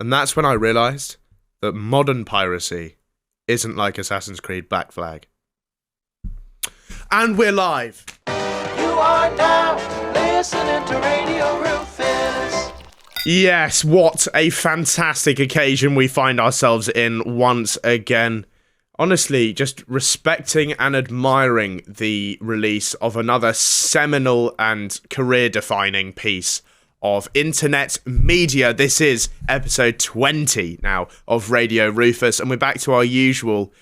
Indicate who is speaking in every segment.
Speaker 1: And that's when I realised that modern piracy isn't like Assassin's Creed Black Flag. And we're live.
Speaker 2: You are now listening to Radio Rufus.
Speaker 1: Yes, what a fantastic occasion we find ourselves in once again. Honestly, just respecting and admiring the release of another seminal and career-defining piece of internet media. This is episode 20 now of Radio Rufus, and we're back to our usual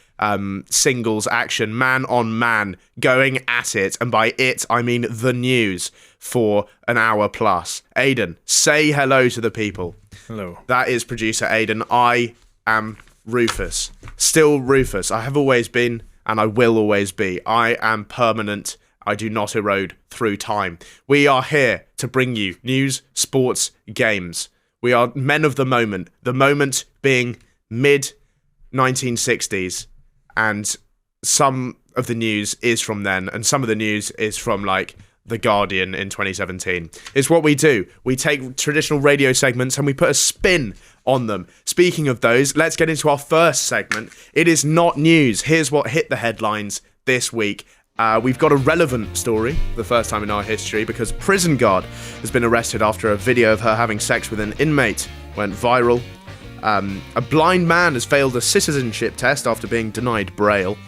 Speaker 1: singles action, man on man, going at it, and by it I mean the news, for an hour plus. Aidan, say hello to the people.
Speaker 3: Hello.
Speaker 1: That is producer Aidan. I am Rufus. Still Rufus. I have always been, and I will always be. I am permanent. I do not erode through time. We are here to bring you news, sports, games. We are men of the moment being mid-1960s, and some of the news is from then, and some of the news is from, like, The Guardian in 2017. It's what we do. We take traditional radio segments and we put a spin on them. Speaking of those, let's get into our first segment. It is not news. Here's what hit the headlines this week. We've got a relevant story for the first time in our history, because a prison guard has been arrested after a video of her having sex with an inmate went viral. A blind man has failed a citizenship test after being denied Braille.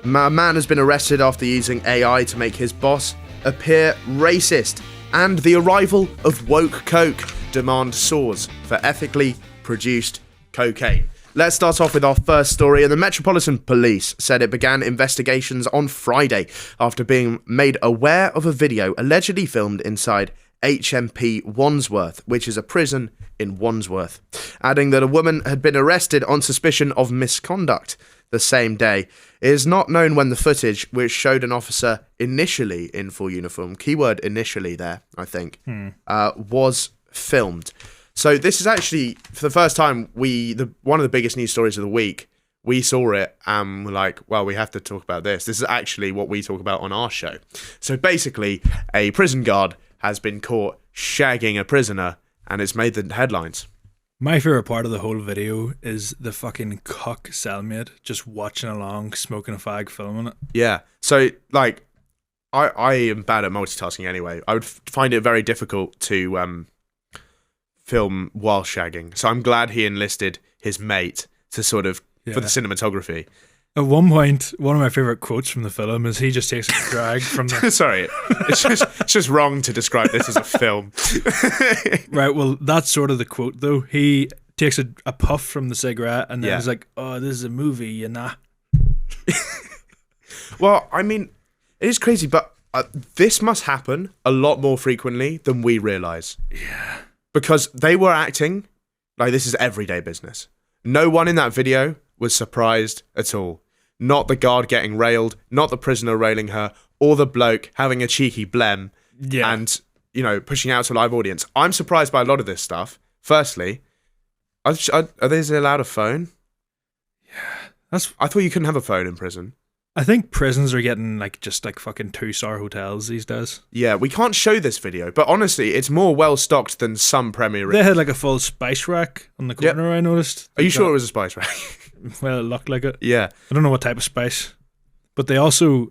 Speaker 1: A man has been arrested after using AI to make his boss appear racist. And the arrival of woke coke demand soars for ethically produced cocaine. Let's start off with our first story. And the Metropolitan Police said it began investigations on Friday after being made aware of a video allegedly filmed inside HMP Wandsworth, which is a prison in Wandsworth, adding that a woman had been arrested on suspicion of misconduct the same day. It is not known when the footage, which showed an officer initially in full uniform, keyword initially there, I think, was filmed. So this is actually, for the first time, one of the biggest news stories of the week. We saw it and we're like, well, we have to talk about this. This is actually what we talk about on our show. So basically, a prison guard has been caught shagging a prisoner, and it's made the headlines.
Speaker 3: My favourite part of the whole video is the fucking cock cellmate just watching along, smoking a fag, filming it.
Speaker 1: Yeah. So, like, I am bad at multitasking anyway. I would find it very difficult to film while shagging. So I'm glad he enlisted his mate to sort of, for the cinematography.
Speaker 3: At one point, one of my favourite quotes from the film is he just takes a drag from the...
Speaker 1: Sorry, it's just wrong to describe this as a film.
Speaker 3: Right, well, that's sort of the quote, though. He takes a puff from the cigarette and then he's like, oh, this is a movie, you know.
Speaker 1: Well, I mean, it is crazy, but this must happen a lot more frequently than we realise.
Speaker 3: Yeah.
Speaker 1: Because they were acting like this is everyday business. No one in that video was surprised at all. Not the guard getting railed, not the prisoner railing her, or the bloke having a cheeky blem and, you know, pushing out to a live audience. I'm surprised by a lot of this stuff. Firstly, are they allowed a phone?
Speaker 3: Yeah.
Speaker 1: I thought you couldn't have a phone in prison.
Speaker 3: I think prisons are getting just fucking 2-star hotels these days.
Speaker 1: Yeah, we can't show this video, but honestly, it's more well-stocked than some Premier League.
Speaker 3: They had a full spice rack on the corner, I noticed.
Speaker 1: Are you sure it was a spice rack?
Speaker 3: Well, it looked like it.
Speaker 1: Yeah.
Speaker 3: I don't know what type of spice. But they also...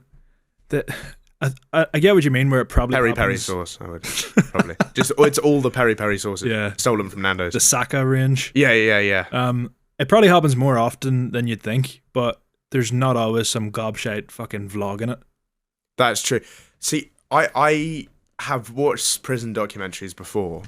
Speaker 3: I get what you mean, where it probably
Speaker 1: Peri sauce, I would probably. It's all the peri sauces stolen from Nando's.
Speaker 3: The Saka range.
Speaker 1: Yeah.
Speaker 3: It probably happens more often than you'd think, but there's not always some gobshite fucking vlog in it.
Speaker 1: That's true. See, I have watched prison documentaries before,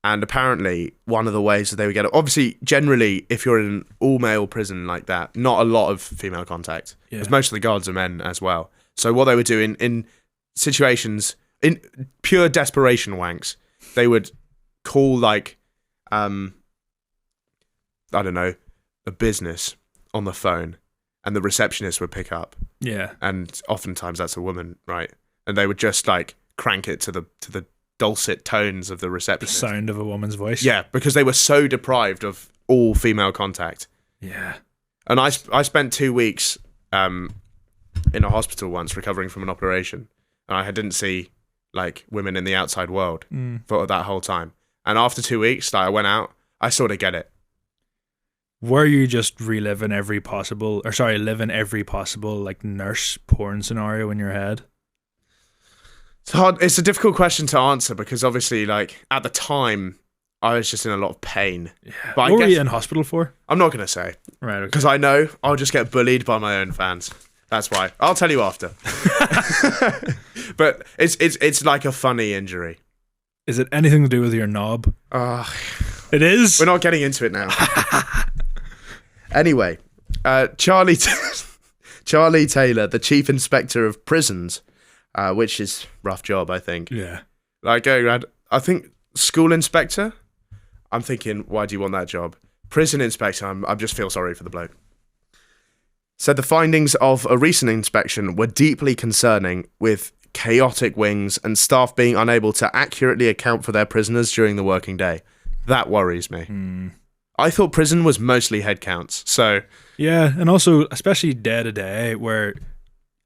Speaker 1: and apparently one of the ways that they would get it, obviously, generally, if you're in an all-male prison like that, not a lot of female contact, because most of the guards are men as well. So what they would do in situations, in pure desperation wanks, they would call, I don't know, a business on the phone, and the receptionist would pick up.
Speaker 3: Yeah.
Speaker 1: And oftentimes that's a woman, right? And they would just crank it to the dulcet tones of the receptionist.
Speaker 3: The sound of a woman's voice.
Speaker 1: Yeah, because they were so deprived of all female contact.
Speaker 3: Yeah.
Speaker 1: And I spent 2 weeks in a hospital once recovering from an operation, and I didn't see women in the outside world for that whole time. And after 2 weeks, I went out, I sort of get it.
Speaker 3: were you just living every possible like nurse porn scenario in your head?
Speaker 1: It's hard. It's a difficult question to answer because obviously, like, at the time, I was just in a lot of pain.
Speaker 3: Yeah.
Speaker 1: But
Speaker 3: What were you in hospital for?
Speaker 1: I'm not going to say.
Speaker 3: Right, okay.
Speaker 1: Because I know I'll just get bullied by my own fans. That's why. I'll tell you after. But it's like a funny injury.
Speaker 3: Is it anything to do with your knob? It is?
Speaker 1: We're not getting into it now. Anyway, Charlie Taylor, the chief inspector of prisons, which is rough job, I think.
Speaker 3: Yeah.
Speaker 1: Like going around, I think school inspector. I'm thinking, why do you want that job? Prison inspector. I just feel sorry for the bloke. Said the findings of a recent inspection were deeply concerning, with chaotic wings and staff being unable to accurately account for their prisoners during the working day. That worries me. I thought prison was mostly head counts, so...
Speaker 3: Yeah, and also, especially day to day, where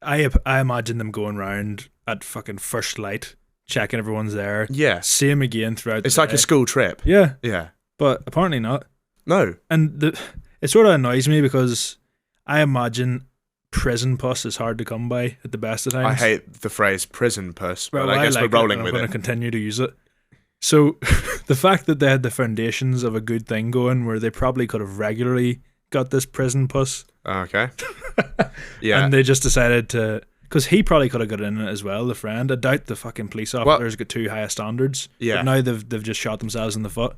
Speaker 3: I imagine them going round at fucking first light, checking everyone's there.
Speaker 1: Yeah.
Speaker 3: Same again throughout
Speaker 1: It's
Speaker 3: the
Speaker 1: like
Speaker 3: day.
Speaker 1: a school trip.
Speaker 3: Yeah,
Speaker 1: Yeah.
Speaker 3: but apparently not.
Speaker 1: No.
Speaker 3: And it sort of annoys me because I imagine prison puss is hard to come by at the best of times.
Speaker 1: I hate the phrase prison puss, but
Speaker 3: Well,
Speaker 1: I guess
Speaker 3: like
Speaker 1: we're rolling
Speaker 3: it,
Speaker 1: with
Speaker 3: I'm going
Speaker 1: it.
Speaker 3: to continue to use it. So the fact that they had the foundations of a good thing going, where they probably could have regularly got this prison puss,
Speaker 1: Okay. Yeah.
Speaker 3: and they just decided to, because he probably could have got in it as well, the friend. I doubt the fucking police officers got too high a standards.
Speaker 1: Yeah.
Speaker 3: But now they've just shot themselves in the foot.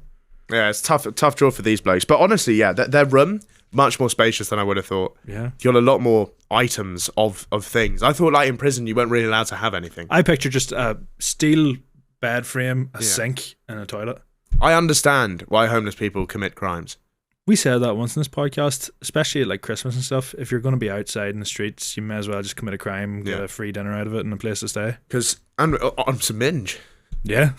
Speaker 1: Yeah, it's tough draw for these blokes. But honestly, yeah, their room, much more spacious than I would have thought.
Speaker 3: Yeah.
Speaker 1: You got a lot more items of things. I thought, like, in prison, you weren't really allowed to have anything.
Speaker 3: I picture just a steel bed frame, a sink, and a toilet.
Speaker 1: I understand why homeless people commit crimes.
Speaker 3: We said that once in this podcast, especially at like Christmas and stuff. If you're going to be outside in the streets, you may as well just commit a crime, get a free dinner out of it, and a place to stay.
Speaker 1: Because I'm some minge.
Speaker 3: Yeah.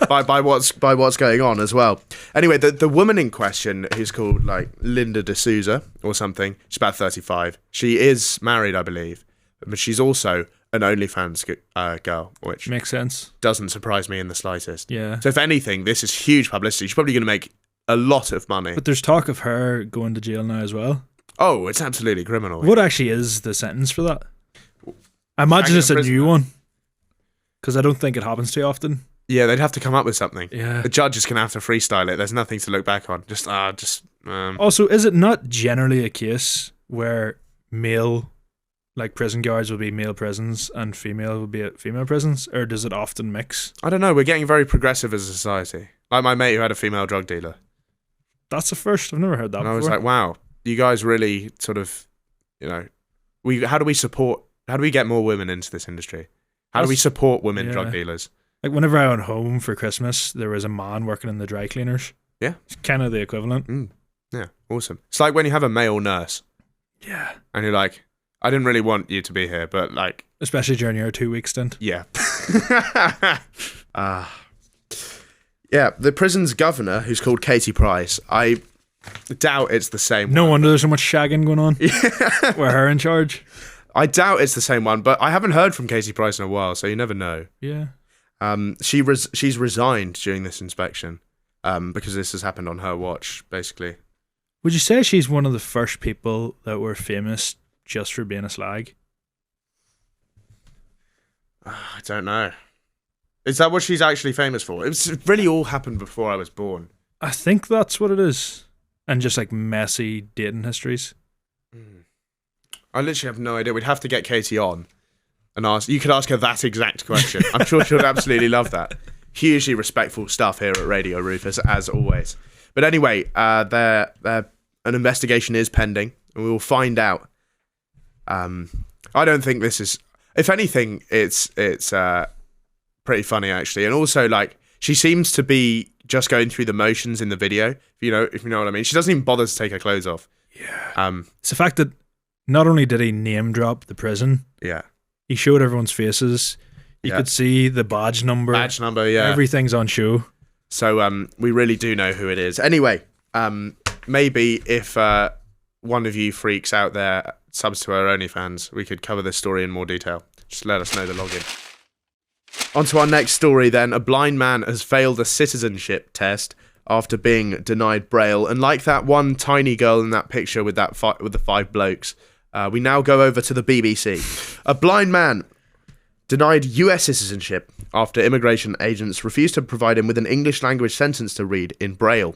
Speaker 1: by what's going on as well. Anyway, the woman in question, who's called like Linda D'Souza or something, she's about 35. She is married, I believe, but she's also an OnlyFans girl, which
Speaker 3: Makes sense.
Speaker 1: doesn't surprise me in the slightest.
Speaker 3: Yeah.
Speaker 1: So if anything, this is huge publicity. She's probably going to make a lot of money.
Speaker 3: But there's talk of her going to jail now as well.
Speaker 1: Oh, it's absolutely criminal.
Speaker 3: What actually is the sentence for that? I imagine it's a new one. Because I don't think it happens too often.
Speaker 1: Yeah, they'd have to come up with something.
Speaker 3: Yeah.
Speaker 1: The judge is going to have to freestyle it. There's nothing to look back on.
Speaker 3: Also, is it not generally a case where male, like prison guards will be male prisons and female will be at female prisons? Or does it often mix?
Speaker 1: I don't know. We're getting very progressive as a society. Like my mate who had a female drug dealer.
Speaker 3: That's the first. I've never heard that
Speaker 1: And
Speaker 3: before.
Speaker 1: I was like, wow, you guys really sort of, how do we get more women into this industry? How do we support women drug dealers?
Speaker 3: Like whenever I went home for Christmas, there was a man working in the dry cleaners.
Speaker 1: Yeah.
Speaker 3: It's kind of the equivalent.
Speaker 1: Yeah, awesome. It's like when you have a male nurse
Speaker 3: Yeah.
Speaker 1: and you're like, I didn't really want you to be here, but like,
Speaker 3: Especially during your 2-week stint.
Speaker 1: yeah. Yeah, the prison's governor, who's called Katie Price, I doubt it's the same
Speaker 3: No
Speaker 1: one.
Speaker 3: wonder there's so much shagging going on. With her in charge.
Speaker 1: I doubt it's the same one, but I haven't heard from Katie Price in a while, so you never know.
Speaker 3: Yeah.
Speaker 1: She's resigned during this inspection because this has happened on her watch, basically.
Speaker 3: Would you say she's one of the first people that were famous just for being a slag?
Speaker 1: I don't know. Is that what she's actually famous for? It's really all happened before I was born.
Speaker 3: I think that's what it is. And just like messy dating histories.
Speaker 1: I literally have no idea. We'd have to get Katie on and ask. You could ask her that exact question. I'm sure she'll absolutely love that. Hugely respectful stuff here at Radio Rufus, as always. But anyway, an investigation is pending, and we will find out. I don't think this is. If anything, it's pretty funny actually, and also like she seems to be just going through the motions in the video. If you know what I mean. She doesn't even bother to take her clothes off.
Speaker 3: Yeah. It's the fact that not only did he name drop the prison,
Speaker 1: Yeah.
Speaker 3: he showed everyone's faces. You
Speaker 1: Yeah.
Speaker 3: could see the badge number.
Speaker 1: Yeah.
Speaker 3: Everything's on show.
Speaker 1: So we really do know who it is. Anyway, maybe if one of you freaks out there subs to our OnlyFans, we could cover this story in more detail. Just let us know the login. On to our next story then. A blind man has failed a citizenship test after being denied Braille. And like that one tiny girl in that picture with with the 5 blokes, we now go over to the BBC. A blind man denied US citizenship after immigration agents refused to provide him with an English language sentence to read in Braille.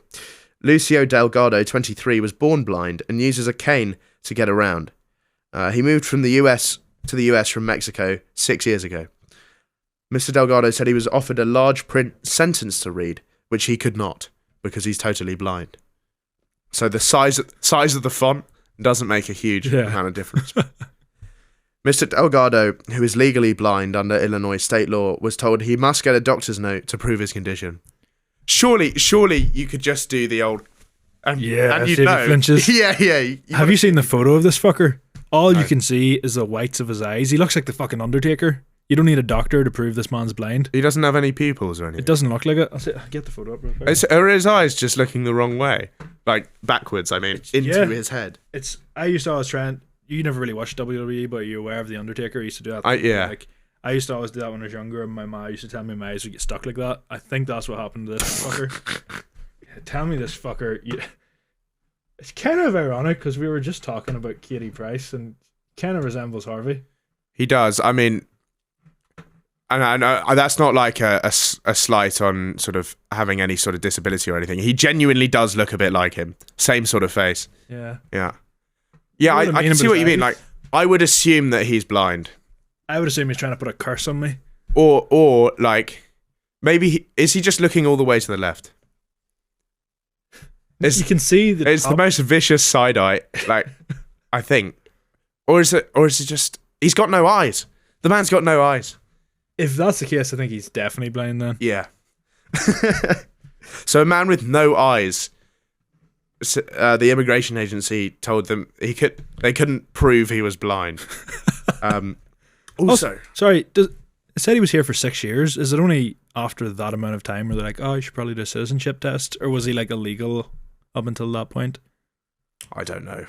Speaker 1: Lucio Delgado, 23, was born blind and uses a cane to get around. He moved from the US to the US from Mexico 6 years ago. Mr. Delgado said he was offered a large print sentence to read, which he could not because he's totally blind. So the size of the font doesn't make a huge amount of difference. Mr. Delgado, who is legally blind under Illinois state law, was told he must get a doctor's note to prove his condition. Surely you could just do the old... and you'd know.
Speaker 3: Flinches.
Speaker 1: Yeah.
Speaker 3: Have you seen the photo of this fucker? All you can see is the whites of his eyes. He looks like the fucking Undertaker. You don't need a doctor to prove this man's blind.
Speaker 1: He doesn't have any pupils or anything.
Speaker 3: It doesn't look like it. I'll get the photo up real quick.
Speaker 1: Are his eyes just looking the wrong way? Like, backwards, I mean, into his head.
Speaker 3: I used to always try and... You never really watched WWE, but you're aware of the Undertaker. He used to do that. I used to always do that when I was younger, and my mom used to tell me my eyes would get stuck like that. I think that's what happened to this fucker. Tell me this fucker... It's kind of ironic, because we were just talking about Katie Price, and kind of resembles Harvey.
Speaker 1: He does. I mean... And I know that's not like a slight on sort of having any sort of disability or anything. He genuinely does look a bit like him. Same sort of face.
Speaker 3: Yeah.
Speaker 1: Yeah, I can see what you mean. Like, I would assume that he's blind.
Speaker 3: I would assume he's trying to put a curse on me.
Speaker 1: Or like, maybe is he just looking all the way to the left?
Speaker 3: You can see
Speaker 1: it's the most vicious side eye, like, I think. Or is it just he's got no eyes? The man's got no eyes.
Speaker 3: If that's the case, I think he's definitely blind then.
Speaker 1: Yeah. So a man with no eyes, the immigration agency told them they couldn't prove he was blind. Also,
Speaker 3: sorry, it said he was here for 6 years. Is it only after that amount of time where they're like, oh, you should probably do a citizenship test? Or was he like illegal up until that point?
Speaker 1: I don't know.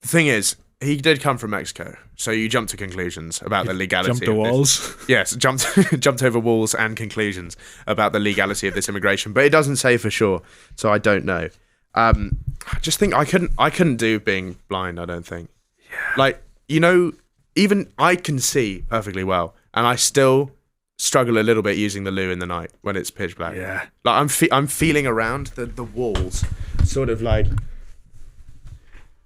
Speaker 1: The thing is, he did come from Mexico, so you jump to conclusions about the legality.
Speaker 3: Jumped to walls.
Speaker 1: Yes, jumped over walls and conclusions about the legality of this immigration, but it doesn't say for sure, so I don't know. I just think I couldn't do being blind. I don't think. Yeah. Like, you know, even I can see perfectly well, and I still struggle a little bit using the loo in the night when it's pitch black.
Speaker 3: Yeah.
Speaker 1: Like I'm feeling around the walls, sort of like.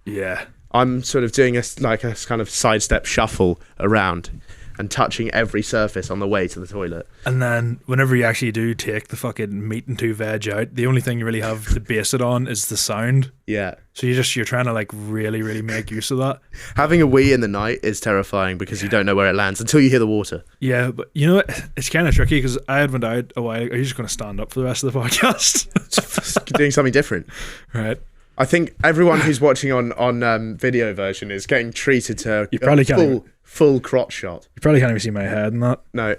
Speaker 3: Yeah.
Speaker 1: I'm sort of doing a kind of sidestep shuffle around and touching every surface on the way to the toilet.
Speaker 3: And then whenever you actually do take the fucking meat and 2 veg out, the only thing you really have to base it on is the sound.
Speaker 1: Yeah.
Speaker 3: So you're trying to like really, really make use of that.
Speaker 1: Having a wee in the night is terrifying because you don't know where it lands until you hear the water.
Speaker 3: Yeah, but you know what? It's kind of tricky because I had went out a while ago. Are you just going to stand up for the rest of the podcast?
Speaker 1: Doing something different.
Speaker 3: Right.
Speaker 1: I think everyone who's watching on video version is getting treated to
Speaker 3: you probably
Speaker 1: full crotch shot.
Speaker 3: You probably can't even see my head in that.
Speaker 1: No.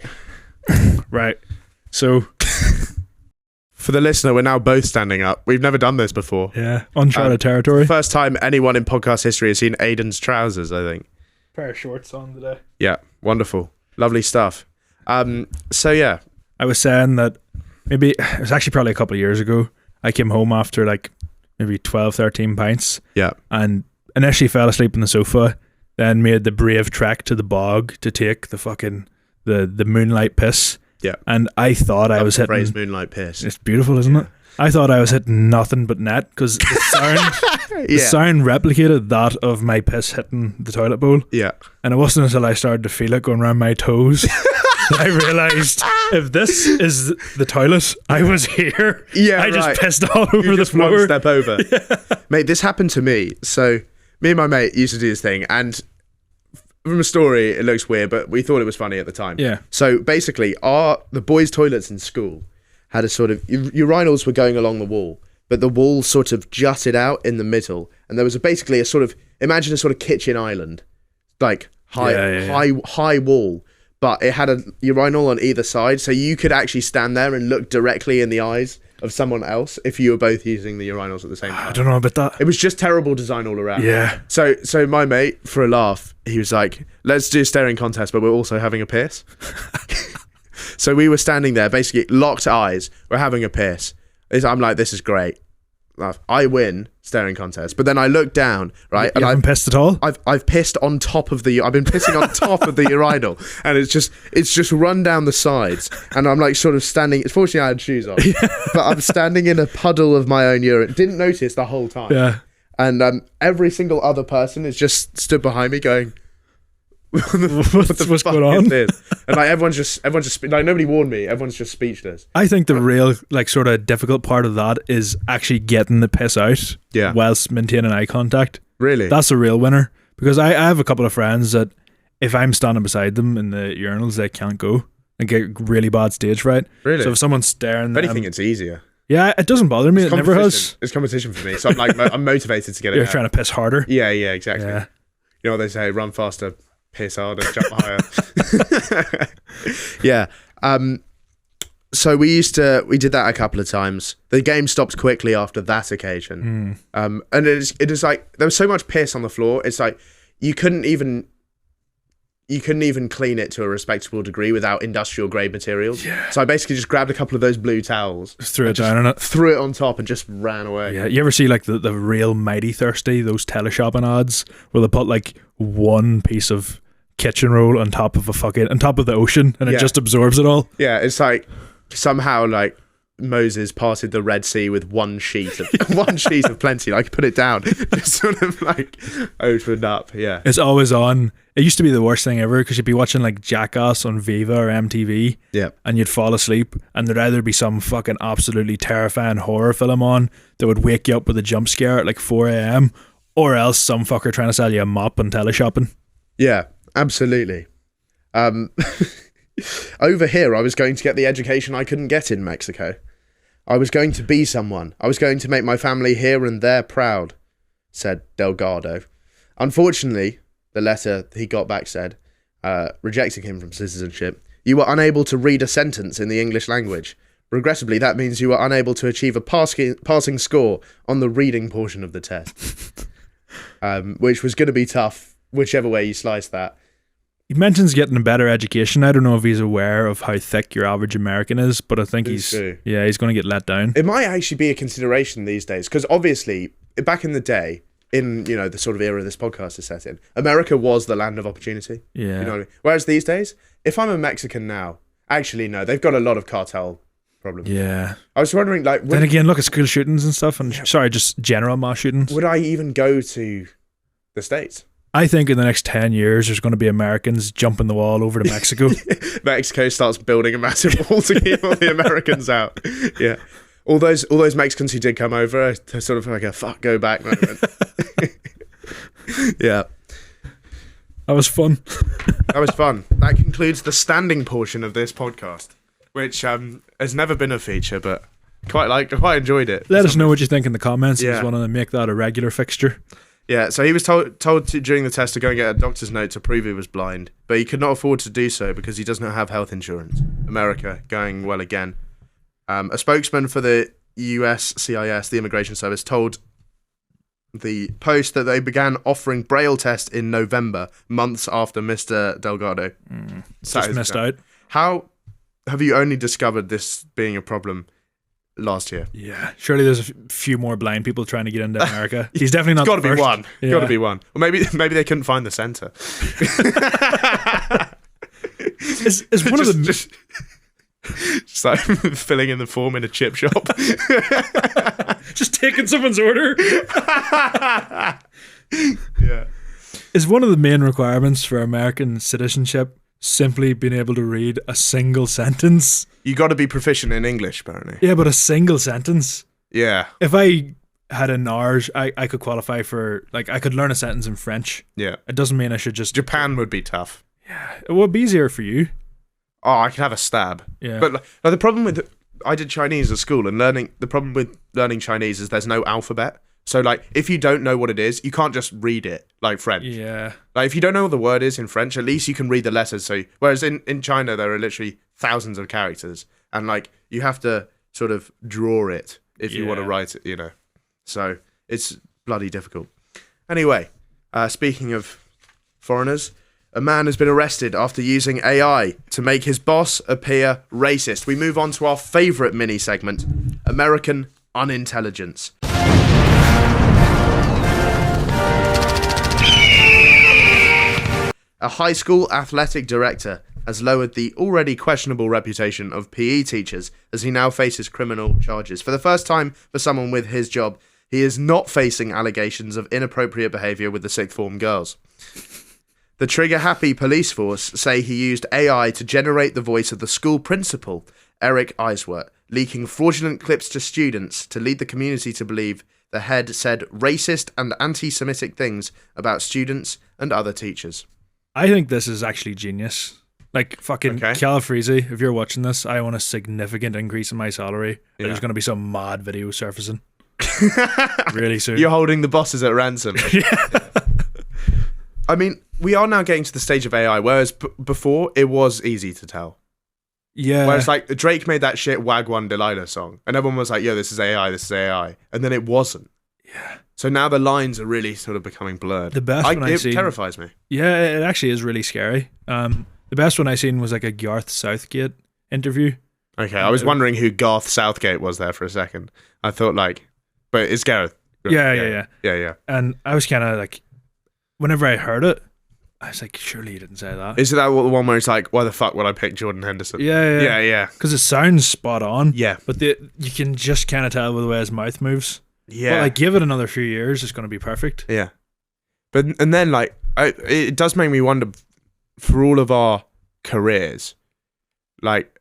Speaker 3: Right. So
Speaker 1: for the listener, we're now both standing up. We've never done this before.
Speaker 3: Yeah. Uncharted territory.
Speaker 1: First time anyone in podcast history has seen Aiden's trousers, I think.
Speaker 3: Pair of shorts on today.
Speaker 1: Yeah. Wonderful. Lovely stuff. So yeah.
Speaker 3: I was saying that maybe it was actually probably a couple of years ago. I came home after like maybe 12, 13 pints.
Speaker 1: Yeah.
Speaker 3: And initially fell asleep on the sofa, then made the brave trek to the bog to take the fucking the moonlight piss.
Speaker 1: Yeah.
Speaker 3: And I thought I was hitting
Speaker 1: moonlight piss.
Speaker 3: It's beautiful, isn't it? I thought I was hitting nothing but net because the sound the sound replicated that of my piss hitting the toilet bowl.
Speaker 1: Yeah.
Speaker 3: And it wasn't until I started to feel it going around my toes that I realised if this is the toilet, I was here.
Speaker 1: Yeah,
Speaker 3: I just pissed all over the floor.
Speaker 1: One step over. Yeah. Mate, this happened to me. So me and my mate used to do this thing, and from a story, it looks weird, but we thought it was funny at the time.
Speaker 3: Yeah.
Speaker 1: So basically, the boys' toilets in school had a sort of urinals were going along the wall, but the wall sort of jutted out in the middle, and there was basically a sort of imagine a sort of kitchen island, like high wall, but it had a urinal on either side, so you could actually stand there and look directly in the eyes of someone else if you were both using the urinals at the same time.
Speaker 3: I don't know about that.
Speaker 1: It was just terrible design all around.
Speaker 3: Yeah.
Speaker 1: So my mate, for a laugh, he was like, let's do a staring contest, but we're also having a piss. So we were standing there, basically locked eyes, we're having a piss. I'm like, this is great. I win staring contest, but then I look down, right?
Speaker 3: You haven't pissed at all?
Speaker 1: I've pissed on top of I've been pissing on top of the urinal, and it's just run down the sides, and I'm like sort of standing. Fortunately, I had shoes on, but I'm standing in a puddle of my own urine. Didn't notice the whole time.
Speaker 3: Yeah.
Speaker 1: And every single other person is just stood behind me going,
Speaker 3: what's going on?
Speaker 1: And like everyone's just like, nobody warned me. Everyone's just speechless.
Speaker 3: I think the real like sort of difficult part of that is actually getting the piss out whilst maintaining eye contact.
Speaker 1: Really?
Speaker 3: That's a real winner, because I have a couple of friends that if I'm standing beside them in the urinals, they can't go and get really bad stage fright.
Speaker 1: Really?
Speaker 3: So if someone's staring,
Speaker 1: if anything, it's easier.
Speaker 3: Yeah, it doesn't bother me. It never has.
Speaker 1: It's competition for me, so I'm like I'm motivated to get it.
Speaker 3: You're
Speaker 1: out.
Speaker 3: trying to piss harder.
Speaker 1: Yeah, exactly.
Speaker 3: Yeah.
Speaker 1: You know what they say: run faster, piss harder, jump higher. Yeah. So we did that a couple of times. The game stopped quickly after that occasion. And it is like there was so much piss on the floor. It's like you couldn't even clean it to a respectable degree without industrial grade materials. Yeah. So I basically just grabbed a couple of those blue towels,
Speaker 3: threw it down on it,
Speaker 1: threw it on top, and just ran away.
Speaker 3: Yeah, you ever see like the real Mighty Thirsty, those teleshopping ads where they put like one piece of kitchen roll on top of the ocean, and it just absorbs it all?
Speaker 1: Yeah, it's like somehow like Moses parted the Red Sea with one sheet of plenty. Like put it down, just sort of like opened up. Yeah,
Speaker 3: it's always on. It used to be the worst thing ever, because you'd be watching like Jackass on Viva or MTV, and you'd fall asleep, and there'd either be some fucking absolutely terrifying horror film on that would wake you up with a jump scare at like 4 a.m, or else some fucker trying to sell you a mop and teleshopping.
Speaker 1: Yeah, absolutely. Over here, I was going to get the education I couldn't get in Mexico. I was going to be someone. I was going to make my family here and there proud, said Delgado. Unfortunately, the letter he got back said, rejecting him from citizenship, you were unable to read a sentence in the English language. Regrettably, that means you were unable to achieve a passing score on the reading portion of the test, which was going to be tough, whichever way you slice that.
Speaker 3: He mentions getting a better education. I don't know if he's aware of how thick your average American is, but I think he's going to get let down.
Speaker 1: It might actually be a consideration these days, because obviously, back in the day, in the sort of era this podcast is set in, America was the land of opportunity.
Speaker 3: Yeah.
Speaker 1: You know what I mean? Whereas these days, if I'm a Mexican now, actually no, they've got a lot of cartel problems.
Speaker 3: Yeah.
Speaker 1: I was wondering, like,
Speaker 3: then again, look at school shootings and stuff, and just general mass shootings.
Speaker 1: Would I even go to the States?
Speaker 3: I think in the next 10 years, there's going to be Americans jumping the wall over to Mexico.
Speaker 1: Mexico starts building a massive wall to keep all the Americans out. Yeah. All those Mexicans who did come over, are sort of like a fuck, go back moment. Yeah.
Speaker 3: That was fun.
Speaker 1: That was fun. That concludes the standing portion of this podcast, which has never been a feature, but quite enjoyed it.
Speaker 3: Let us know what you think in the comments. If you want to make that a regular fixture.
Speaker 1: Yeah, so he was told during the test to go and get a doctor's note to prove he was blind, but he could not afford to do so because he does not have health insurance. America going well again. A spokesman for the USCIS, the Immigration Service, told the Post that they began offering Braille tests in November, months after Mr. Delgado.
Speaker 3: Just missed out.
Speaker 1: How have you only discovered this being a problem last year?
Speaker 3: Yeah, surely there's a few more blind people trying to get into America. He's definitely not.
Speaker 1: Got to be one.
Speaker 3: Yeah.
Speaker 1: Got to be one. Or maybe they couldn't find the center.
Speaker 3: Is one of the
Speaker 1: just like filling in the form in a chip shop.
Speaker 3: Just taking someone's order.
Speaker 1: Yeah.
Speaker 3: Is one of the main requirements for American citizenship simply being able to read a single sentence?
Speaker 1: You got to be proficient in English, apparently.
Speaker 3: Yeah, but a single sentence.
Speaker 1: Yeah.
Speaker 3: If I had an Irish, I could qualify for, like, I could learn a sentence in French.
Speaker 1: Yeah.
Speaker 3: It doesn't mean I should just...
Speaker 1: Japan would be tough.
Speaker 3: Yeah. It would be easier for you.
Speaker 1: Oh, I could have a stab.
Speaker 3: Yeah.
Speaker 1: But like, the problem with... I did Chinese at school, and the problem with learning Chinese is there's no alphabet. So, like, if you don't know what it is, you can't just read it like French.
Speaker 3: Yeah.
Speaker 1: Like, if you don't know what the word is in French, at least you can read the letters. So, whereas in China, there are literally thousands of characters. And, like, you have to sort of draw it if you want to write it, you know. So, it's bloody difficult. Anyway, speaking of foreigners, a man has been arrested after using AI to make his boss appear racist. We move on to our favourite mini segment, American unintelligence. A high school athletic director has lowered the already questionable reputation of PE teachers as he now faces criminal charges. For the first time for someone with his job, he is not facing allegations of inappropriate behaviour with the sixth form girls. The trigger-happy police force say he used AI to generate the voice of the school principal, Eric Eiswert, leaking fraudulent clips to students to lead the community to believe the head said racist and anti-Semitic things about students and other teachers.
Speaker 3: I think this is actually genius. Like, fucking Califreezy, if you're watching this, I want a significant increase in my salary. Yeah. There's going to be some mad video surfacing really soon.
Speaker 1: You're holding the bosses at ransom.
Speaker 3: Yeah.
Speaker 1: I mean, we are now getting to the stage of AI, whereas before, it was easy to tell.
Speaker 3: Yeah.
Speaker 1: Whereas, like, Drake made that shit Wagwan Delilah song, and everyone was like, yo, this is AI, this is AI. And then it wasn't.
Speaker 3: Yeah.
Speaker 1: So now the lines are really sort of becoming blurred.
Speaker 3: The best one I've seen...
Speaker 1: It terrifies me.
Speaker 3: Yeah, it actually is really scary. The best one I seen was like a Garth Southgate interview.
Speaker 1: Okay, I was wondering who Garth Southgate was there for a second. I thought like, but it's Gareth.
Speaker 3: Yeah.
Speaker 1: And
Speaker 3: I was kind of like, whenever I heard it, I was like, surely you didn't say that.
Speaker 1: Is that the one where it's like, why the fuck would I pick Jordan Henderson?
Speaker 3: Yeah. Because it sounds spot on.
Speaker 1: Yeah.
Speaker 3: But you can just kind of tell by the way his mouth moves.
Speaker 1: Yeah.
Speaker 3: But like, give it another few years, it's going to be perfect.
Speaker 1: Yeah. And then like, it does make me wonder, for all of our careers, like,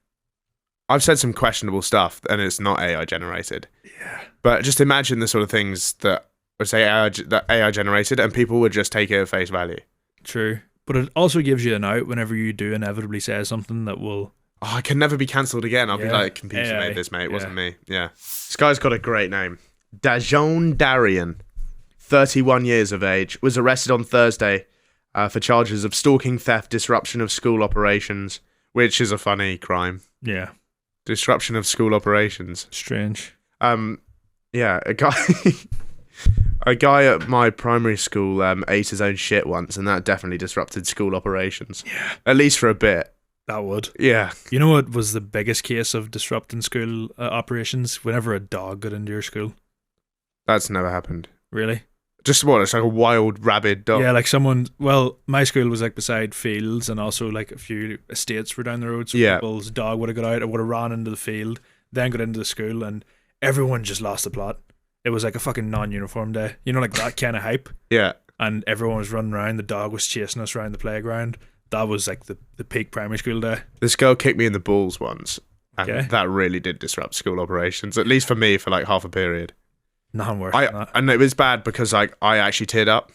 Speaker 1: I've said some questionable stuff and it's not AI generated.
Speaker 3: Yeah.
Speaker 1: But just imagine the sort of things that AI generated and people would just take it at face value.
Speaker 3: True. But it also gives you an out whenever you do inevitably say something that will...
Speaker 1: Oh, I can never be cancelled again. I'll be like, computer made this, mate. It wasn't me. Yeah. This guy's got a great name. Dajon Darian, 31 years of age, was arrested on Thursday for charges of stalking, theft, disruption of school operations, which is a funny crime.
Speaker 3: Yeah.
Speaker 1: Disruption of school operations.
Speaker 3: Strange.
Speaker 1: Yeah, a guy at my primary school ate his own shit once, and that definitely disrupted school operations.
Speaker 3: Yeah.
Speaker 1: At least for a bit.
Speaker 3: That would.
Speaker 1: Yeah.
Speaker 3: You know what was the biggest case of disrupting school operations? Whenever a dog got into your school.
Speaker 1: That's never happened.
Speaker 3: Really?
Speaker 1: Just what? It's like a wild, rabid dog.
Speaker 3: Yeah, like someone... Well, my school was like beside fields, and also like a few estates were down the road, so people's dog would have got out and would have ran into the field, then got into the school, and everyone just lost the plot. It was like a fucking non-uniform day. You know, like that kind of hype.
Speaker 1: Yeah.
Speaker 3: And everyone was running around. The dog was chasing us around the playground. That was like the peak primary school day.
Speaker 1: This girl kicked me in the balls once, and that really did disrupt school operations, at least for me, for like half a period.
Speaker 3: Nothing worse than that. And
Speaker 1: it was bad because like I actually teared up.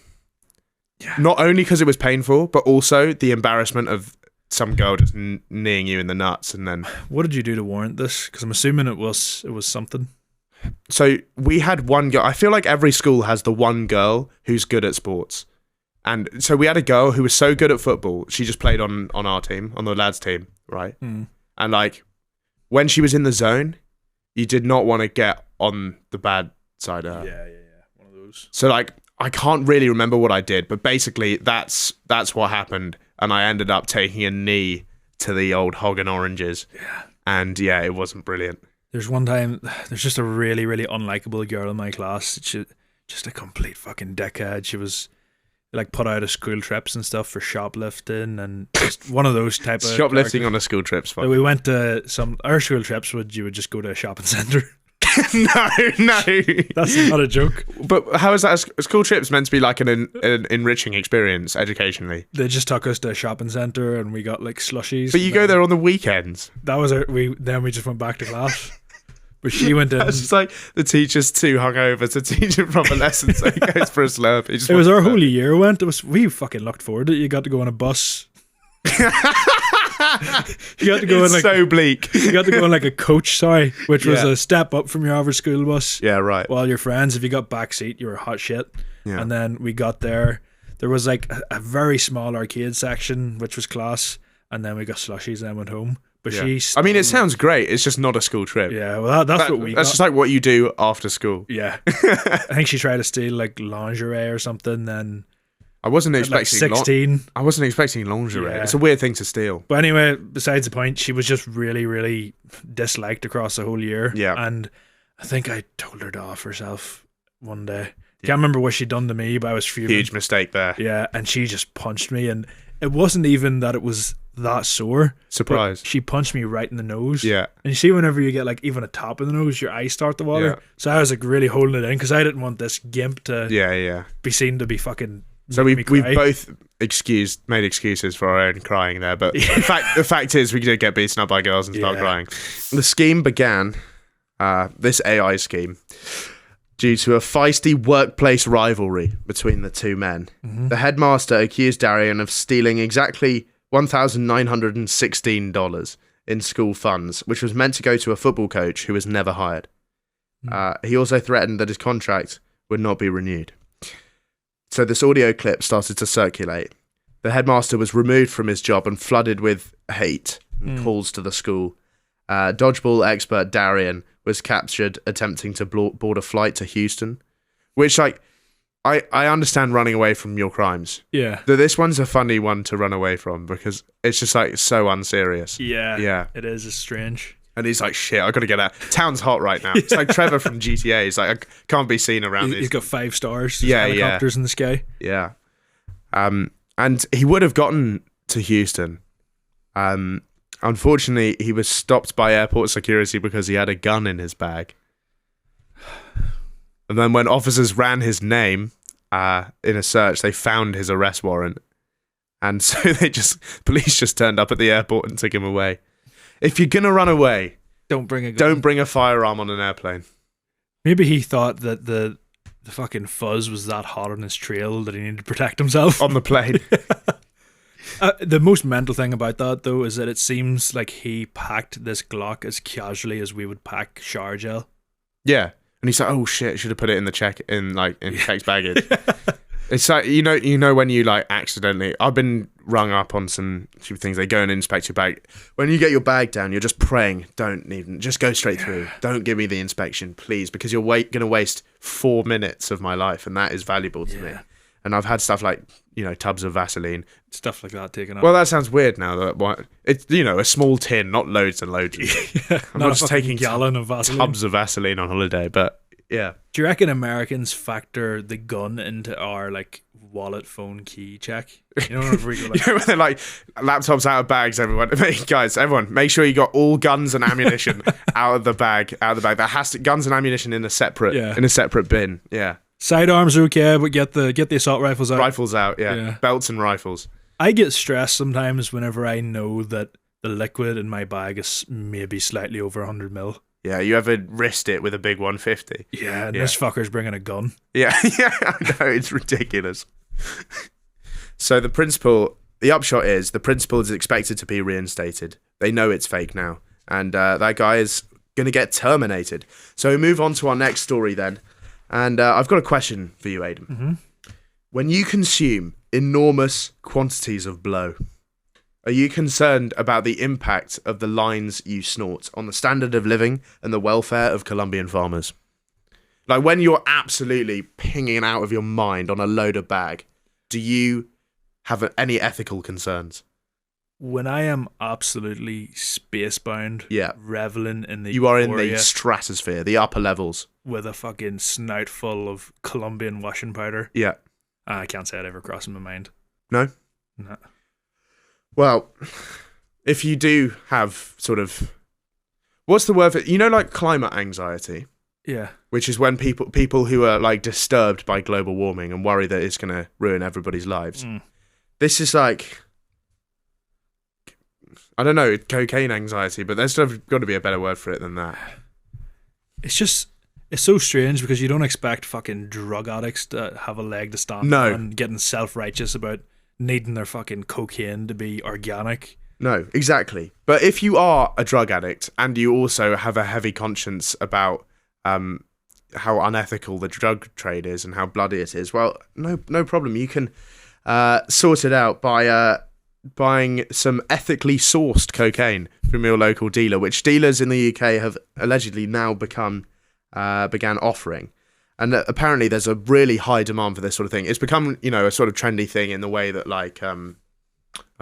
Speaker 1: Yeah. Not only because it was painful, but also the embarrassment of some girl just kneeing you in the nuts, and then...
Speaker 3: What did you do to warrant this? Because I'm assuming it was something.
Speaker 1: So we had one girl. I feel like every school has the one girl who's good at sports. And so we had a girl who was so good at football, she just played on our team, on the lads' team, right? Mm. And like, when she was in the zone, you did not want to get on the bad side of her.
Speaker 3: Yeah. One of those.
Speaker 1: So like, I can't really remember what I did, but basically that's what happened. And I ended up taking a knee to the old hog and oranges.
Speaker 3: Yeah.
Speaker 1: And yeah, it wasn't brilliant.
Speaker 3: There's one time, there's just a really, really unlikable girl in my class. She just a complete fucking dickhead. She was like put out of school trips and stuff for shoplifting and just one of those type of
Speaker 1: shoplifting on a school trip's fun.
Speaker 3: We went to our school trips. You would just go to a shopping centre.
Speaker 1: No,
Speaker 3: that's not a joke.
Speaker 1: But how is that? A school trip's meant to be like an enriching experience educationally.
Speaker 3: They just took us to a shopping centre and we got like slushies.
Speaker 1: But you go there on the weekends.
Speaker 3: That was then we just went back to class. But she went in.
Speaker 1: It's just like the teacher's too hungover to teach a proper lesson, so he goes for a slurp.
Speaker 3: It was our whole year went. We fucking looked forward to it. You got to go on a bus. You got to go in like
Speaker 1: so bleak.
Speaker 3: You got to go in like a coach, which was a step up from your average school bus.
Speaker 1: Yeah, right.
Speaker 3: While your friends, if you got back seat, you were hot shit. Yeah. And then we got there. There was like a very small arcade section, which was class. And then we got slushies and then went home. But
Speaker 1: I mean, it sounds great. It's just not a school trip.
Speaker 3: Yeah, well, that's what we got.
Speaker 1: That's just like what you do after school.
Speaker 3: Yeah. I think she tried to steal like lingerie or something. Then
Speaker 1: I wasn't expecting
Speaker 3: like 16.
Speaker 1: I wasn't expecting lingerie. Yeah. It's a weird thing to steal.
Speaker 3: But anyway, besides the point, she was just really, really disliked across the whole year.
Speaker 1: Yeah.
Speaker 3: And I think I told her to off herself one day. Can't remember what she'd done to me, but I was fuming.
Speaker 1: Huge mistake there.
Speaker 3: Yeah, and she just punched me, and it wasn't even that it was that sore.
Speaker 1: Surprise.
Speaker 3: She punched me right in the nose.
Speaker 1: Yeah.
Speaker 3: And you see whenever you get like even a top in the nose, your eyes start to water.
Speaker 1: Yeah.
Speaker 3: So I was like really holding it in because I didn't want this gimp to be seen to be fucking.
Speaker 1: So we've both made excuses for our own crying there, but the fact is we did get beaten up by girls and start crying. The scheme began, this AI scheme, due to a feisty workplace rivalry between the two men. Mm-hmm. The headmaster accused Darian of stealing exactly $1,916 in school funds, which was meant to go to a football coach who was never hired. He also threatened that his contract would not be renewed. So this audio clip started to circulate. The headmaster was removed from his job and flooded with hate and calls to the school. Dodgeball expert Darian was captured attempting to board a flight to Houston, which, like, I understand running away from your crimes.
Speaker 3: Yeah.
Speaker 1: This one's a funny one to run away from because it's just, like, so unserious.
Speaker 3: Yeah.
Speaker 1: Yeah.
Speaker 3: It is. It's strange.
Speaker 1: And he's like, shit, I got to get out. Town's hot right now. It's like Trevor from GTA. He's like, I can't be seen around these.
Speaker 3: He's got 5 stars.
Speaker 1: Yeah,
Speaker 3: helicopters in the sky.
Speaker 1: Yeah. And he would have gotten to Houston. Unfortunately, he was stopped by airport security because he had a gun in his bag. And then when officers ran his name in a search, they found his arrest warrant. And so police just turned up at the airport and took him away. If you're going to run away,
Speaker 3: don't bring a gun.
Speaker 1: Don't bring a firearm on an airplane.
Speaker 3: Maybe he thought that the fucking fuzz was that hot on his trail that he needed to protect himself.
Speaker 1: On the plane.
Speaker 3: The most mental thing about that, though, is that it seems like he packed this Glock as casually as we would pack shower gel.
Speaker 1: Yeah. And he's like, oh shit, I should have put it in the checked baggage. It's like, you know when you like accidentally, I've been rung up on some stupid things. They go and inspect your bag. When you get your bag down, you're just praying, just go straight through. Don't give me the inspection, please, because you're going to waste 4 minutes of my life, and that is valuable to me. And I've had stuff like, tubs of Vaseline.
Speaker 3: Stuff like that taken up.
Speaker 1: Well, that sounds weird now. It's, a small tin, not loads and loads. I'm not just taking
Speaker 3: gallon of Vaseline.
Speaker 1: Tubs of Vaseline on holiday, but yeah.
Speaker 3: Do you reckon Americans factor the gun into our like wallet, phone, key check? You know, when
Speaker 1: they're like laptops out of bags. Everyone, make sure you got all guns and ammunition out of the bag. That has to guns and ammunition in a separate bin. Yeah.
Speaker 3: Sidearms are okay, but get the assault rifles out.
Speaker 1: Rifles out. Yeah. Belts and rifles.
Speaker 3: I get stressed sometimes whenever I know that the liquid in my bag is maybe slightly over 100 mil.
Speaker 1: Yeah, you ever risked it with a big 150?
Speaker 3: Yeah, and this fucker's bringing a gun.
Speaker 1: Yeah, I know, it's ridiculous. So the upshot is, the principal is expected to be reinstated. They know it's fake now, and that guy is going to get terminated. So we move on to our next story then, and I've got a question for you, Aidan.
Speaker 3: Mm-hmm.
Speaker 1: When you consume enormous quantities of blow, are you concerned about the impact of the lines you snort on the standard of living and the welfare of Colombian farmers? Like when you're absolutely pinging out of your mind on a load of bag, do you have any ethical concerns?
Speaker 3: When I am absolutely spacebound, reveling in the
Speaker 1: you are in the stratosphere, the upper levels,
Speaker 3: with a fucking snout full of Colombian washing powder.
Speaker 1: Yeah.
Speaker 3: I can't say it ever crossed my mind.
Speaker 1: No?
Speaker 3: No.
Speaker 1: Well, if you do have sort of, what's the word for it? Like climate anxiety.
Speaker 3: Yeah.
Speaker 1: Which is when people who are like disturbed by global warming and worry that it's going to ruin everybody's lives. This is like, I don't know, cocaine anxiety, but there's got to be a better word for it than that.
Speaker 3: It's so strange because you don't expect fucking drug addicts to have a leg to stand on and getting self-righteous about needing their fucking cocaine to be organic.
Speaker 1: No, exactly. But if you are a drug addict and you also have a heavy conscience about how unethical the drug trade is and how bloody it is, well, no problem. You can sort it out by buying some ethically sourced cocaine from your local dealer, which dealers in the UK have allegedly now began offering. And apparently there's a really high demand for this sort of thing. It's become, a sort of trendy thing in the way that, like, I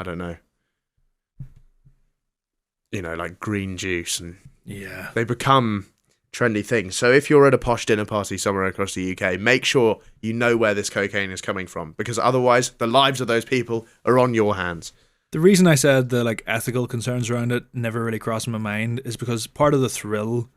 Speaker 1: don't know, like green juice and they become trendy thing. So if you're at a posh dinner party somewhere across the UK, make sure you know where this cocaine is coming from, because otherwise the lives of those people are on your hands.
Speaker 3: The reason I said the like ethical concerns around it never really crossed my mind is because part of the thrill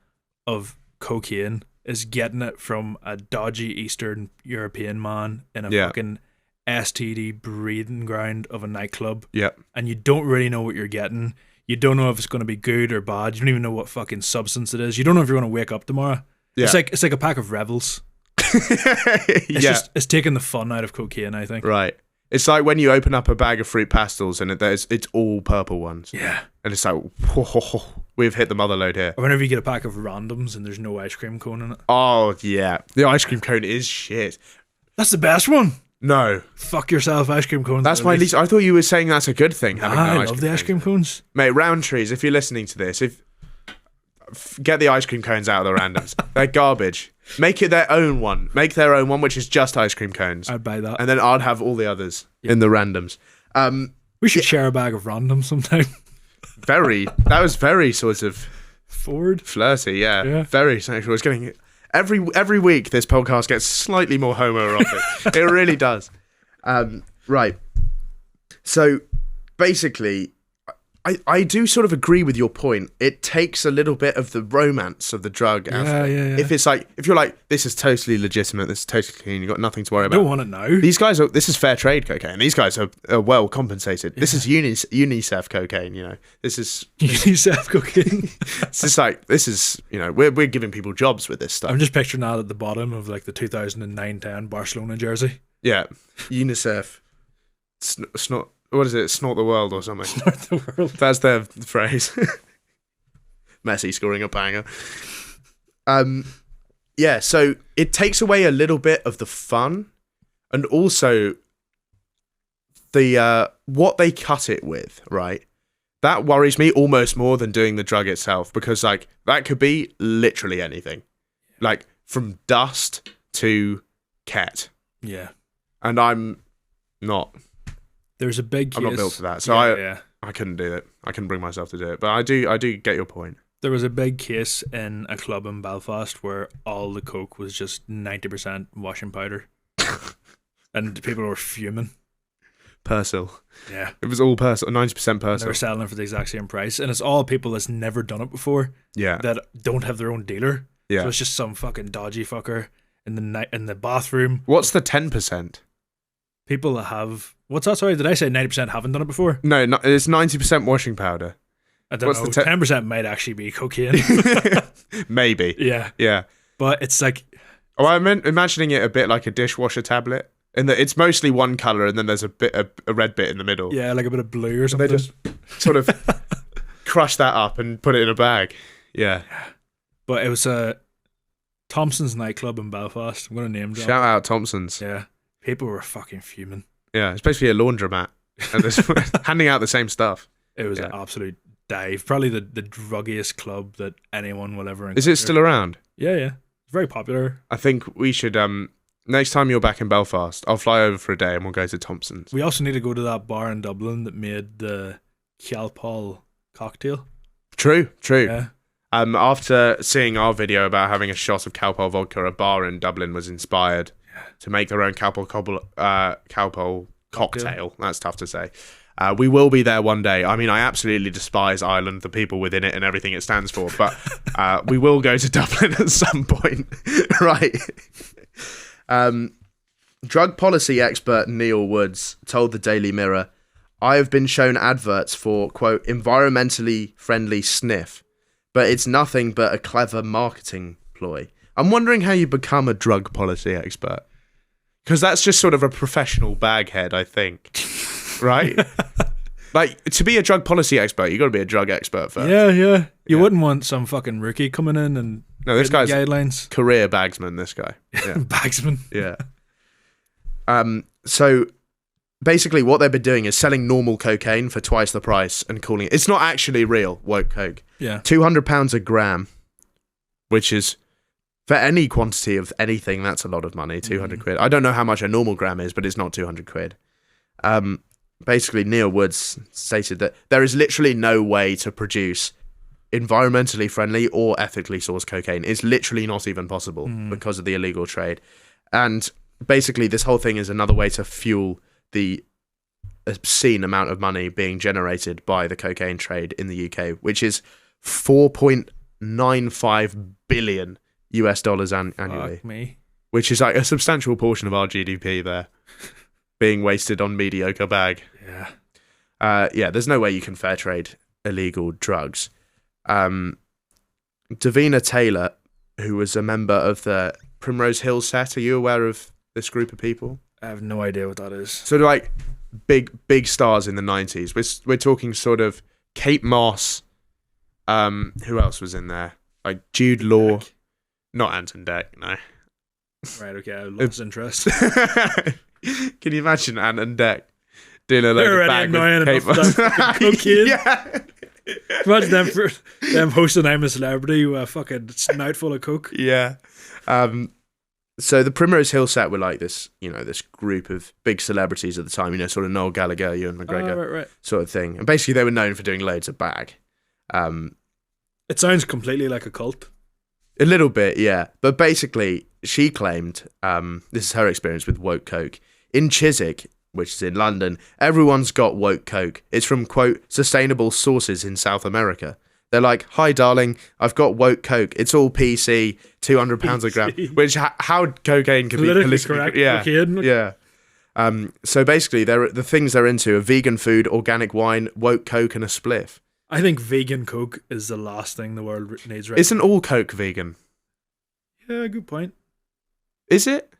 Speaker 3: of cocaine is getting it from a dodgy Eastern European man in a fucking STD breeding ground of a nightclub.
Speaker 1: Yep.
Speaker 3: And you don't really know what you're getting. You don't know if it's going to be good or bad. You don't even know what fucking substance it is. You don't know if you're going to wake up tomorrow. Yeah. It's like a pack of Rebels. It's taking the fun out of cocaine, I think.
Speaker 1: Right. It's like when you open up a bag of fruit pastels and it's all purple ones.
Speaker 3: Yeah.
Speaker 1: And it's like, whoa, we've hit the mother load here.
Speaker 3: Or whenever you get a pack of randoms and there's no ice cream cone in it.
Speaker 1: Oh, yeah. The ice cream cone is shit.
Speaker 3: That's the best one.
Speaker 1: No.
Speaker 3: Fuck yourself, ice cream cones.
Speaker 1: That's my least. I thought you were saying that's a good thing.
Speaker 3: I love the ice cream cones.
Speaker 1: Mate, Roundtrees, if you're listening to this, get the ice cream cones out of the randoms. They're garbage. Make it their own one. Make their own one, which is just ice cream cones.
Speaker 3: I'd buy that.
Speaker 1: And then I'd have all the others in the randoms.
Speaker 3: We should share a bag of randoms sometime.
Speaker 1: That was very sort of
Speaker 3: forward,
Speaker 1: flirty, yeah. Very sexual. It's getting every week this podcast gets slightly more homoerotic. It really does. Right. So basically, I do sort of agree with your point. It takes a little bit of the romance of the drug.
Speaker 3: Yeah.
Speaker 1: If you're like, this is totally legitimate, this is totally clean, you've got nothing to worry about.
Speaker 3: I don't want it now.
Speaker 1: These guys this is fair trade cocaine. These guys are well compensated. Yeah. This is UNICEF cocaine, you know. This is
Speaker 3: UNICEF cocaine.
Speaker 1: this is, you know, we're giving people jobs with this stuff.
Speaker 3: I'm just picturing that at the bottom of like the 2009-10 Barcelona jersey.
Speaker 1: Yeah. UNICEF. Snort. What is it? Snort the world or something?
Speaker 3: Snort the world.
Speaker 1: That's their phrase. Messi scoring a banger. Yeah, so it takes away a little bit of the fun, and also the what they cut it with, right? That worries me almost more than doing the drug itself, because like that could be literally anything, like from dust to ket.
Speaker 3: Yeah,
Speaker 1: and I'm not.
Speaker 3: There's a big case.
Speaker 1: I'm not built for that, so I couldn't do it. I couldn't bring myself to do it, but I do get your point.
Speaker 3: There was a big case in a club in Belfast where all the coke was just 90% washing powder, and people were fuming.
Speaker 1: Persil.
Speaker 3: Yeah,
Speaker 1: it was all Persil, 90% Persil.
Speaker 3: They were selling it for the exact same price, and it's all people that's never done it before.
Speaker 1: Yeah,
Speaker 3: that don't have their own dealer.
Speaker 1: Yeah,
Speaker 3: so it's just some fucking dodgy fucker in the bathroom.
Speaker 1: What's the 10%?
Speaker 3: People that have... What's that? Sorry, did I say 90% haven't done it before?
Speaker 1: No, it's 90% washing powder.
Speaker 3: I don't know. 10% might actually be cocaine.
Speaker 1: Maybe.
Speaker 3: Yeah. But it's like...
Speaker 1: Oh, I'm imagining it a bit like a dishwasher tablet. In that it's mostly one colour and then there's a red bit in the middle.
Speaker 3: Yeah, like a bit of blue or something.
Speaker 1: They just sort of crush that up and put it in a bag. Yeah.
Speaker 3: But it was Thompson's nightclub in Belfast. I'm going to name drop.
Speaker 1: Shout out Thompson's.
Speaker 3: Yeah. People were fucking fuming.
Speaker 1: Yeah, it's basically a laundromat. And handing out the same stuff.
Speaker 3: It was an absolute dive. Probably the druggiest club that anyone will ever encounter.
Speaker 1: Is it still around?
Speaker 3: Yeah. It's very popular.
Speaker 1: I think we should, next time you're back in Belfast, I'll fly over for a day and we'll go to Thompson's.
Speaker 3: We also need to go to that bar in Dublin that made the Calpol cocktail.
Speaker 1: True.
Speaker 3: Yeah.
Speaker 1: After seeing our video about having a shot of Calpol vodka, a bar in Dublin was inspired to make their own Calpol cocktail. That's tough to say. We will be there one day. I mean, I absolutely despise Ireland, the people within it, and everything it stands for. But we will go to Dublin at some point, right? Drug policy expert Neil Woods told the Daily Mirror, "I have been shown adverts for, quote, environmentally friendly sniff, but it's nothing but a clever marketing ploy." I'm wondering how you become a drug policy expert. Because that's just sort of a professional baghead, I think. Right? Like, to be a drug policy expert, you got to be a drug expert first.
Speaker 3: Yeah. You wouldn't want some fucking rookie coming in and...
Speaker 1: No, this guy's
Speaker 3: guidelines.
Speaker 1: Career bagsman, this guy. Yeah.
Speaker 3: Bagsman.
Speaker 1: Yeah. So, basically, what they've been doing is selling normal cocaine for twice the price and calling it... It's not actually real woke coke.
Speaker 3: Yeah.
Speaker 1: £200 a gram, which is... For any quantity of anything, that's a lot of money, 200 quid. I don't know how much a normal gram is, but it's not 200 quid. Basically, Neil Woods stated that there is literally no way to produce environmentally friendly or ethically sourced cocaine. It's literally not even possible because of the illegal trade. And basically, this whole thing is another way to fuel the obscene amount of money being generated by the cocaine trade in the UK, which is 4.95 billion US dollars annually.
Speaker 3: Fuck me.
Speaker 1: Which is like a substantial portion of our GDP there being wasted on mediocre bag.
Speaker 3: Yeah.
Speaker 1: There's no way you can fair trade illegal drugs. Davina Taylor, who was a member of the Primrose Hill set, are you aware of this group of people?
Speaker 3: I have no idea what that is.
Speaker 1: So they're like big stars in the 90s. We're talking sort of Kate Moss. Who else was in there? Like Jude Law. Not Anton Deck, no.
Speaker 3: Right, okay, I lost interest.
Speaker 1: Can you imagine Anton Deck doing a load of bag with Kate Moss?
Speaker 3: Cocaine.
Speaker 1: Yeah.
Speaker 3: Imagine them hosting I'm a Celebrity with a fucking snout full of coke.
Speaker 1: Yeah. So the Primrose Hill set were like this, this group of big celebrities at the time, sort of Noel Gallagher, Ewan McGregor,
Speaker 3: right.
Speaker 1: sort of thing. And basically they were known for doing loads of bag.
Speaker 3: It sounds completely like a cult.
Speaker 1: A little bit, yeah. But basically, she claimed, this is her experience with woke coke. In Chiswick, which is in London, everyone's got woke coke. It's from, quote, sustainable sources in South America. They're like, hi, darling, I've got woke coke. It's all PC, £200 a gram. Which, how cocaine can be politically
Speaker 3: correct.
Speaker 1: Yeah,
Speaker 3: Cocaine.
Speaker 1: yeah. So basically, the things they're into are vegan food, organic wine, woke coke, and a spliff.
Speaker 3: I think vegan coke is the last thing the world needs right
Speaker 1: Isn't all coke vegan?
Speaker 3: Yeah, good point.
Speaker 1: Is it?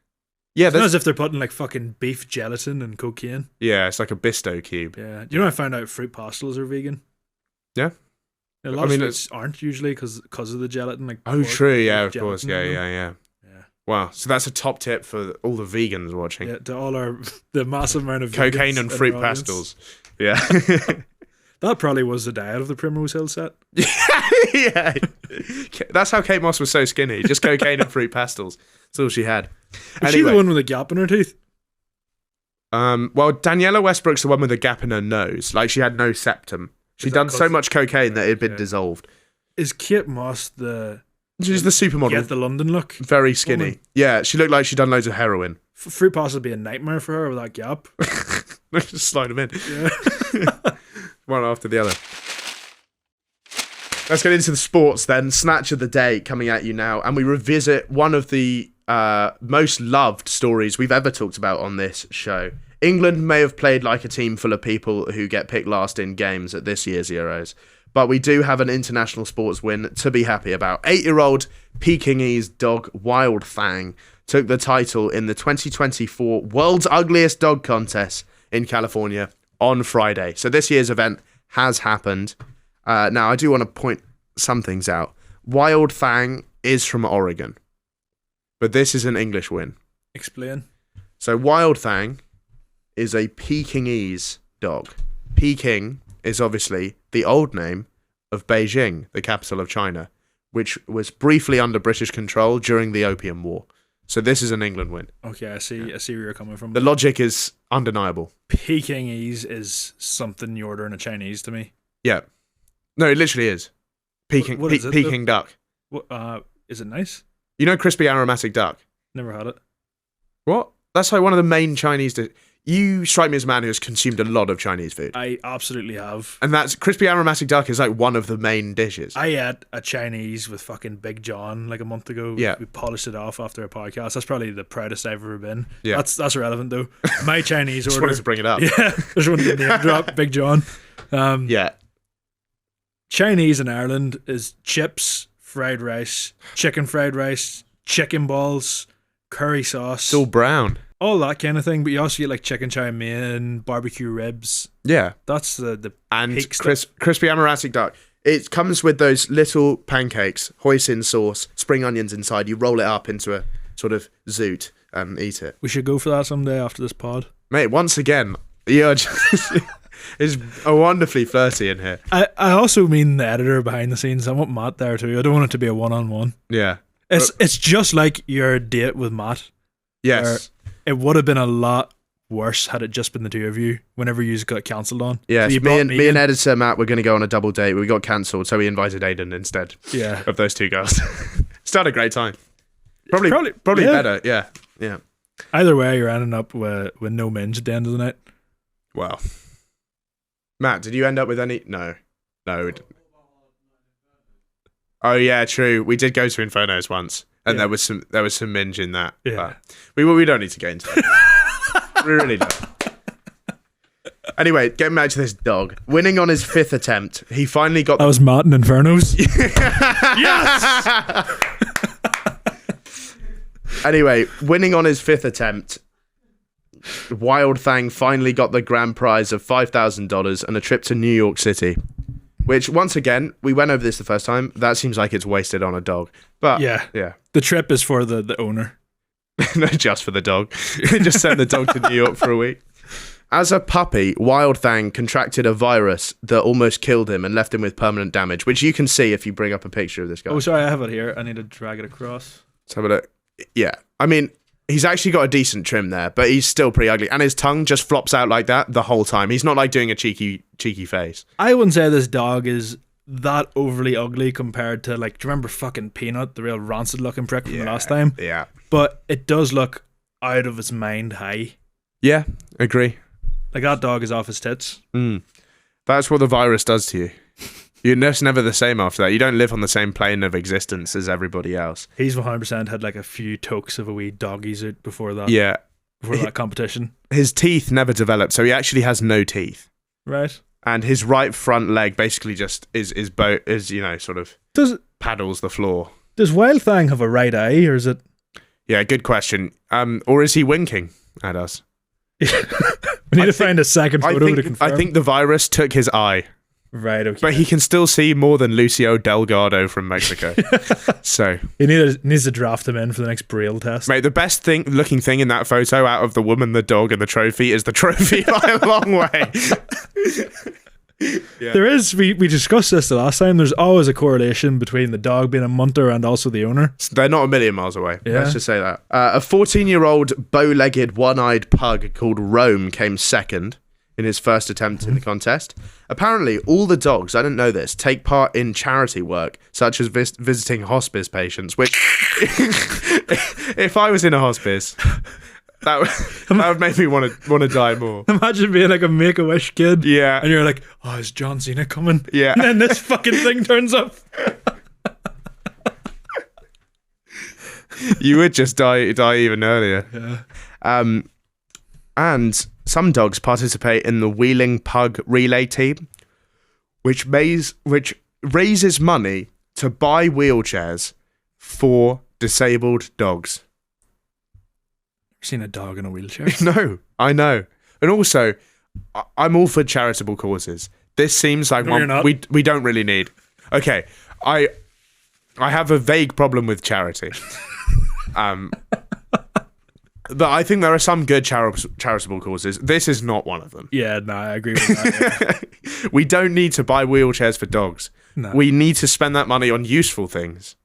Speaker 1: Yeah,
Speaker 3: it's not as if they're putting like fucking beef gelatin and cocaine.
Speaker 1: Yeah, it's like a Bisto cube.
Speaker 3: Yeah. Do you know I found out fruit pastels are vegan?
Speaker 1: Yeah.
Speaker 3: A lot of fruits aren't usually because of the gelatin. Like
Speaker 1: true. Yeah, of course. Yeah. Wow. So that's a top tip for all the vegans watching.
Speaker 3: Yeah, to all the massive amount of
Speaker 1: cocaine and fruit pastels. Yeah.
Speaker 3: That probably was the diet of the Primrose Hill set.
Speaker 1: Yeah. That's how Kate Moss was so skinny. Just cocaine and fruit pastels. That's all she had.
Speaker 3: Is she the one with a gap in her teeth?
Speaker 1: Well, Daniela Westbrook's the one with a gap in her nose. Like, she had no septum. She'd done so much cocaine that it had been dissolved.
Speaker 3: Is Kate Moss
Speaker 1: She's the supermodel.
Speaker 3: Get the London look?
Speaker 1: Very skinny. Woman. Yeah, she looked like she'd done loads of heroin.
Speaker 3: Fruit pasta would be a nightmare for her with that gap.
Speaker 1: Just slide them in.
Speaker 3: Yeah.
Speaker 1: One after the other. Let's get into the sports then. Snatch of the day coming at you now. And we revisit one of the most loved stories we've ever talked about on this show. England may have played like a team full of people who get picked last in games at this year's Euros. But we do have an international sports win to be happy about. 8-year-old Pekingese dog Wild Fang took the title in the 2024 World's Ugliest Dog Contest in California on Friday. So this year's event has happened. Now, I do want to point some things out. Wild Fang is from Oregon, but this is an English win.
Speaker 3: Explain.
Speaker 1: So Wild Fang is a Pekingese dog. Peking is obviously the old name of Beijing, the capital of China, which was briefly under British control during the Opium War. So this is an England win.
Speaker 3: Okay, I see where you're coming from.
Speaker 1: The logic is undeniable.
Speaker 3: Pekingese is something you order in a Chinese to me.
Speaker 1: Yeah. No, it literally is. Peking,
Speaker 3: what is it,
Speaker 1: Peking duck.
Speaker 3: What, is it nice?
Speaker 1: You know crispy aromatic duck?
Speaker 3: Never had it.
Speaker 1: What? That's like one of the main Chinese You strike me as a man who has consumed a lot of Chinese food.
Speaker 3: I absolutely have.
Speaker 1: And that's crispy aromatic duck is like one of the main dishes.
Speaker 3: I had a Chinese with fucking Big John like a month ago.
Speaker 1: Yeah.
Speaker 3: We polished it off after a podcast. That's probably the proudest I've ever been.
Speaker 1: Yeah.
Speaker 3: That's irrelevant though. My Chinese
Speaker 1: Just
Speaker 3: order.
Speaker 1: wanted to bring it up.
Speaker 3: Yeah. Just wanted to name drop Big John.
Speaker 1: Yeah.
Speaker 3: Chinese in Ireland is chips, fried rice, chicken fried rice, chicken balls, curry sauce.
Speaker 1: It's all brown.
Speaker 3: All that kind of thing, but you also get like chicken chow mein, barbecue ribs.
Speaker 1: Yeah.
Speaker 3: That's the
Speaker 1: and
Speaker 3: peak
Speaker 1: crispy aromatic duck. It comes with those little pancakes, hoisin sauce, spring onions inside. You roll it up into a sort of zoot and eat it.
Speaker 3: We should go for that someday after this pod.
Speaker 1: Mate, once again, you're just... It's wonderfully flirty in here.
Speaker 3: I also mean the editor behind the scenes. I want Matt there too. I don't want it to be a one-on-one.
Speaker 1: Yeah.
Speaker 3: It's just like your date with Matt.
Speaker 1: Yes.
Speaker 3: It would have been a lot worse had it just been the two of you whenever you got cancelled on.
Speaker 1: Yes,
Speaker 3: So
Speaker 1: me and editor Matt were going to go on a double date. We got cancelled, so we invited Aiden instead of those two girls. Still a great time. Probably better. Yeah.
Speaker 3: Either way, you're ending up with no minge at the end of the night.
Speaker 1: Well, Matt, did you end up with any? No. We didn't. Oh yeah, true. We did go to Inferno's once, and there was some minge in that.
Speaker 3: Yeah.
Speaker 1: But we don't need to get into that. We really don't. Anyway, getting back to this dog. Winning on his 5th attempt, he finally got...
Speaker 3: That was Martin Inferno's. Yes!
Speaker 1: Anyway, winning on his 5th attempt, Wild Thang finally got the grand prize of $5,000 and a trip to New York City. Which, once again, we went over this the first time. That seems like it's wasted on a dog. But, yeah.
Speaker 3: The trip is for the owner.
Speaker 1: No, just for the dog. Just send the dog to New York for a week. As a puppy, Wild Thang contracted a virus that almost killed him and left him with permanent damage, which you can see if you bring up a picture of this guy.
Speaker 3: Oh, sorry, I have it here. I need to drag it across.
Speaker 1: Let's have a look. Yeah. I mean, he's actually got a decent trim there, but he's still pretty ugly. And his tongue just flops out like that the whole time. He's not like doing a cheeky face.
Speaker 3: I wouldn't say this dog is that overly ugly compared to, like, do you remember fucking Peanut, the real rancid looking prick from the last time?
Speaker 1: Yeah.
Speaker 3: But it does look out of its mind high.
Speaker 1: Yeah, agree.
Speaker 3: Like, that dog is off his tits.
Speaker 1: That's what the virus does to you. You're just never the same after that. You don't live on the same plane of existence as everybody else.
Speaker 3: He's 100% had like a few tokes of a wee doggies out before that.
Speaker 1: Yeah.
Speaker 3: Before that competition.
Speaker 1: His teeth never developed, so he actually has no teeth.
Speaker 3: Right.
Speaker 1: And his right front leg basically just is sort of paddles the floor.
Speaker 3: Does Wild Thang have a right eye, or is it?
Speaker 1: Yeah, good question. Or is he winking at us?
Speaker 3: We need to find a second photo to confirm.
Speaker 1: I think the virus took his eye.
Speaker 3: Right, okay.
Speaker 1: But he can still see more than Lucio Delgado from Mexico. So
Speaker 3: he needs to draft him in for the next Braille test.
Speaker 1: Mate, the best looking thing in that photo out of the woman, the dog, and the trophy is the trophy by a long way. Yeah.
Speaker 3: There is, we discussed this the last time, there's always a correlation between the dog being a munter and also the owner.
Speaker 1: They're not a million miles away.
Speaker 3: Yeah.
Speaker 1: Let's just say that. A 14-year-old bow-legged, one-eyed pug called Rome came second in his first attempt in the contest. Apparently, all the dogs, I didn't know this, take part in charity work, such as visiting hospice patients, which, if I was in a hospice... That would make me want to die more.
Speaker 3: Imagine being like a Make-A-Wish kid.
Speaker 1: Yeah.
Speaker 3: And you're like, oh, is John Cena coming?
Speaker 1: Yeah.
Speaker 3: And then this fucking thing turns up.
Speaker 1: You would just die even earlier.
Speaker 3: Yeah.
Speaker 1: And some dogs participate in the Wheeling Pug Relay Team, which raises money to buy wheelchairs for disabled dogs.
Speaker 3: Seen a dog in a wheelchair?
Speaker 1: No, I know. And also, I'm all for charitable causes. This seems like one we don't really need. Okay, I have a vague problem with charity. But I think there are some good charitable causes. This is not one of them.
Speaker 3: Yeah, no, I agree with that. Yeah.
Speaker 1: We don't need to buy wheelchairs for dogs.
Speaker 3: No.
Speaker 1: We need to spend that money on useful things.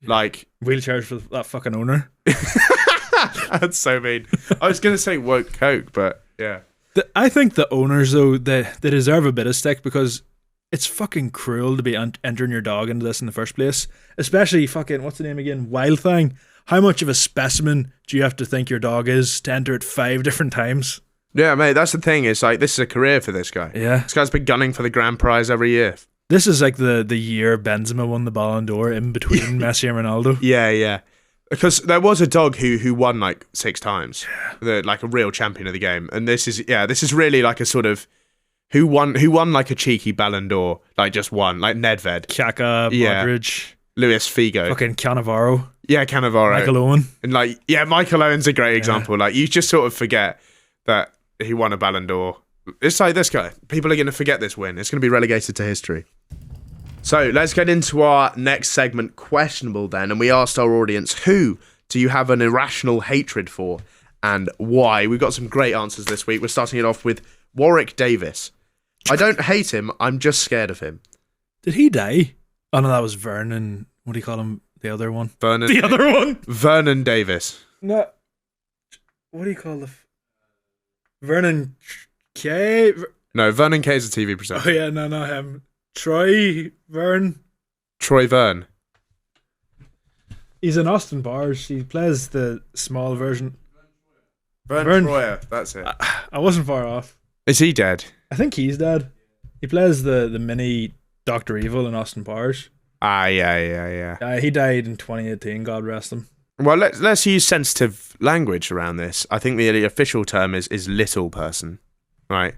Speaker 1: Yeah. Like
Speaker 3: wheelchairs for that fucking owner.
Speaker 1: That's so mean. I was going to say woke Coke, but yeah.
Speaker 3: I think the owners, though, they deserve a bit of stick because it's fucking cruel to be entering your dog into this in the first place. Especially fucking, what's the name again? Wild Thang. How much of a specimen do you have to think your dog is to enter it 5 different times?
Speaker 1: Yeah, mate, that's the thing. It's like, this is a career for this guy.
Speaker 3: Yeah.
Speaker 1: This guy's been gunning for the grand prize every year.
Speaker 3: This is like the year Benzema won the Ballon d'Or in between Messi and Ronaldo.
Speaker 1: Yeah. Because there was a dog who won like 6 times, like a real champion of the game, and this is really like a sort of who won like a cheeky Ballon d'Or, like just one, like Nedved,
Speaker 3: Xhaka, Modric,
Speaker 1: Luis Figo,
Speaker 3: fucking Cannavaro,
Speaker 1: Michael
Speaker 3: Owen,
Speaker 1: and Michael Owen's a great example. Like you just sort of forget that he won a Ballon d'Or. It's like this guy. People are going to forget this win. It's going to be relegated to history. So let's get into our next segment, Questionable then. And we asked our audience, who do you have an irrational hatred for and why? We've got some great answers this week. We're starting it off with Warwick Davis. I don't hate him. I'm just scared of him.
Speaker 3: Did he die? Oh, no, that was Vernon. What do you call him? The other one?
Speaker 1: Vernon Davis.
Speaker 3: No. What do you call the... Vernon Kay.
Speaker 1: No, Vernon Kay is a TV
Speaker 3: Oh
Speaker 1: presenter.
Speaker 3: yeah, no, not him. Troy Vern.
Speaker 1: Troy Verne.
Speaker 3: He's in Austin Powers. He plays the small version.
Speaker 1: Vern Troyer, that's it.
Speaker 3: I wasn't far off.
Speaker 1: Is he dead?
Speaker 3: I think he's dead. He plays the mini Dr. Evil in Austin Powers.
Speaker 1: Yeah.
Speaker 3: He died in 2018. God rest him.
Speaker 1: Well, let's use sensitive language around this. I think the official term is little person, right?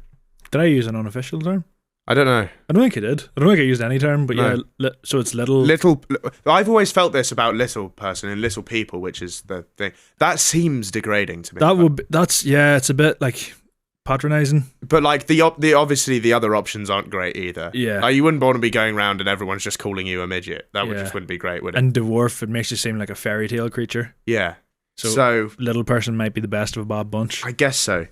Speaker 3: Did I use an unofficial term?
Speaker 1: I don't know.
Speaker 3: I don't think I did. I don't think I used any term, but
Speaker 1: No.
Speaker 3: yeah, so it's little.
Speaker 1: Little. I've always felt this about little person and little people, which is the thing. That seems degrading to me.
Speaker 3: It's a bit like patronizing.
Speaker 1: But like the obviously the other options aren't great either.
Speaker 3: Yeah.
Speaker 1: Like, you wouldn't want to be going around and everyone's just calling you a midget. That would
Speaker 3: Yeah.
Speaker 1: just wouldn't be great, would it?
Speaker 3: And dwarf, it makes you seem like a fairy tale creature.
Speaker 1: Yeah.
Speaker 3: So,
Speaker 1: So
Speaker 3: little person might be the best of a bad bunch.
Speaker 1: I guess so.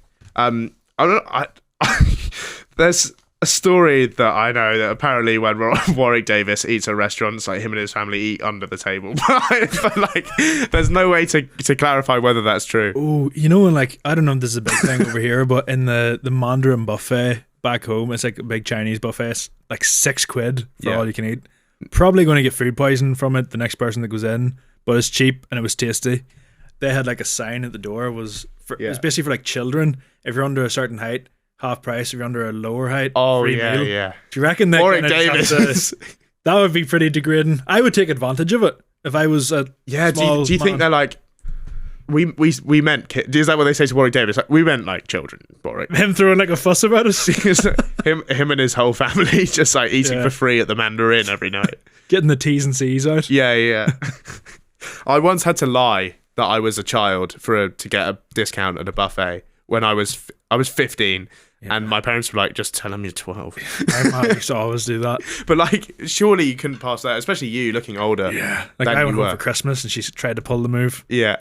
Speaker 1: There's a story that I know that apparently when Warwick Davis eats at restaurants, like him and his family eat under the table. But like, there's no way to clarify whether that's true.
Speaker 3: Oh, and like, I don't know if this is a big thing over here, but in the Mandarin buffet back home, it's like a big Chinese buffet. It's like £6 for all you can eat. Probably going to get food poisoning from it, the next person that goes in, but it's cheap and it was tasty. They had like a sign at the door. It was basically for like children. If you're under a certain height, half price. If you're under a lower height, free meal.
Speaker 1: Yeah.
Speaker 3: Do you reckon that
Speaker 1: Warwick Davis.
Speaker 3: that would be pretty degrading? I would take advantage of it if I was a small
Speaker 1: Do you think
Speaker 3: man.
Speaker 1: they're like, we meant kids? Is that what they say to Warwick Davis? Like, we meant like children, Warwick.
Speaker 3: him throwing like a fuss about us,
Speaker 1: him and his whole family just like eating for free at the Mandarin every night.
Speaker 3: getting the T's and C's out?
Speaker 1: Yeah. I once had to lie that I was a child to get a discount at a buffet when I was 15. Yeah. And my parents were like, just tell him you're 12.
Speaker 3: My mum used to always do that.
Speaker 1: But like, surely you couldn't pass that, especially you looking older.
Speaker 3: Yeah. Like, I went home for Christmas and she tried to pull the move.
Speaker 1: Yeah.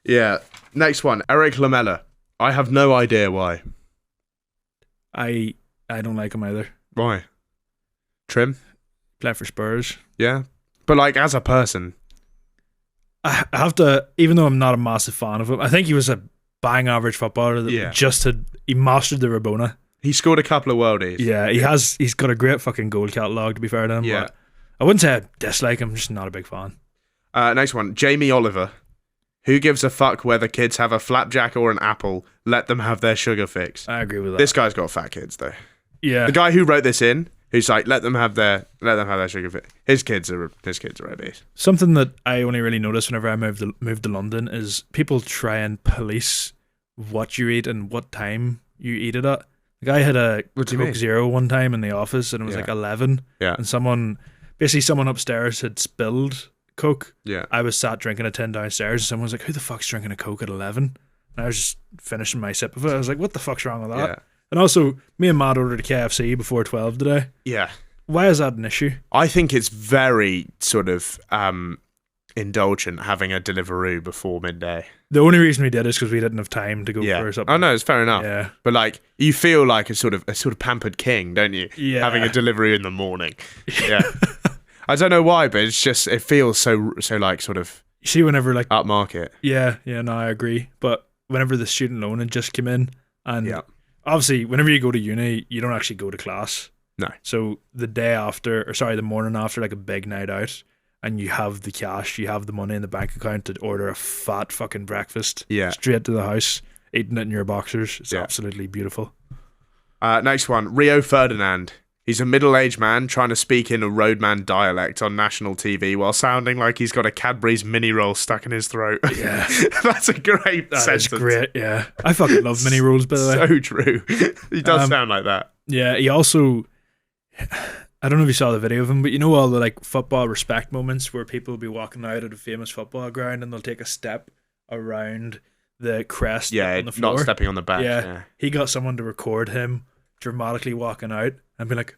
Speaker 1: Yeah. Next one, Eric Lamela. I have no idea why.
Speaker 3: I don't like him either.
Speaker 1: Why? Trim?
Speaker 3: Play for Spurs.
Speaker 1: Yeah. But like, as a person.
Speaker 3: I have to, even though I'm not a massive fan of him, I think he was a bang average footballer that he mastered the Rabona.
Speaker 1: He scored a couple of worldies.
Speaker 3: Yeah, he's got a great fucking goal catalogue, to be fair to him.
Speaker 1: Yeah.
Speaker 3: But I wouldn't say I dislike him, I'm just not a big fan.
Speaker 1: Next one, Jamie Oliver. Who gives a fuck whether kids have a flapjack or an apple? Let them have their sugar fix.
Speaker 3: I agree with that.
Speaker 1: This guy's got fat kids though.
Speaker 3: Yeah.
Speaker 1: The guy who wrote this in, who's like, let them have their sugar fix. His kids are obese.
Speaker 3: Something that I only really noticed whenever I moved to London is people try and police what you eat and what time you eat it at. Like, I had a Coke Zero one time in the office and it was like 11.
Speaker 1: Yeah.
Speaker 3: And someone upstairs had spilled Coke.
Speaker 1: Yeah.
Speaker 3: I was sat drinking a tin downstairs and someone was like, who the fuck's drinking a Coke at 11? And I was just finishing my sip of it. I was like, what the fuck's wrong with that?
Speaker 1: Yeah.
Speaker 3: And also, me and Matt ordered a KFC before 12 today.
Speaker 1: Yeah.
Speaker 3: Why is that an issue?
Speaker 1: I think it's very sort of indulgent having a Deliveroo before midday.
Speaker 3: The only reason we did is because we didn't have time to go for something.
Speaker 1: Oh no, it's fair enough.
Speaker 3: Yeah.
Speaker 1: But like, you feel like a sort of pampered king, don't you?
Speaker 3: Yeah.
Speaker 1: Having a Deliveroo in the morning. Yeah. I don't know why, but it's just, it feels so like sort of.
Speaker 3: You see, whenever like
Speaker 1: upmarket.
Speaker 3: Yeah, no, I agree. But whenever the student loan had just come in, and obviously, whenever you go to uni, you don't actually go to class.
Speaker 1: No.
Speaker 3: So the morning after, like a big night out, and you have the cash, you have the money in the bank account to order a fat fucking breakfast.
Speaker 1: Yeah.
Speaker 3: Straight to the house, eating it in your boxers. It's absolutely beautiful.
Speaker 1: Next one, Rio Ferdinand. He's a middle-aged man trying to speak in a roadman dialect on national TV while sounding like he's got a Cadbury's mini roll stuck in his throat.
Speaker 3: Yeah.
Speaker 1: That's a great sentence.
Speaker 3: That's great, yeah. I fucking love mini rolls, by the way.
Speaker 1: So true. He does sound like that.
Speaker 3: Yeah, he also, I don't know if you saw the video of him, but you know all the like football respect moments where people will be walking out at a famous football ground and they'll take a step around the crest on the floor.
Speaker 1: Not stepping on the back.
Speaker 3: Yeah. He got someone to record him dramatically walking out and be like,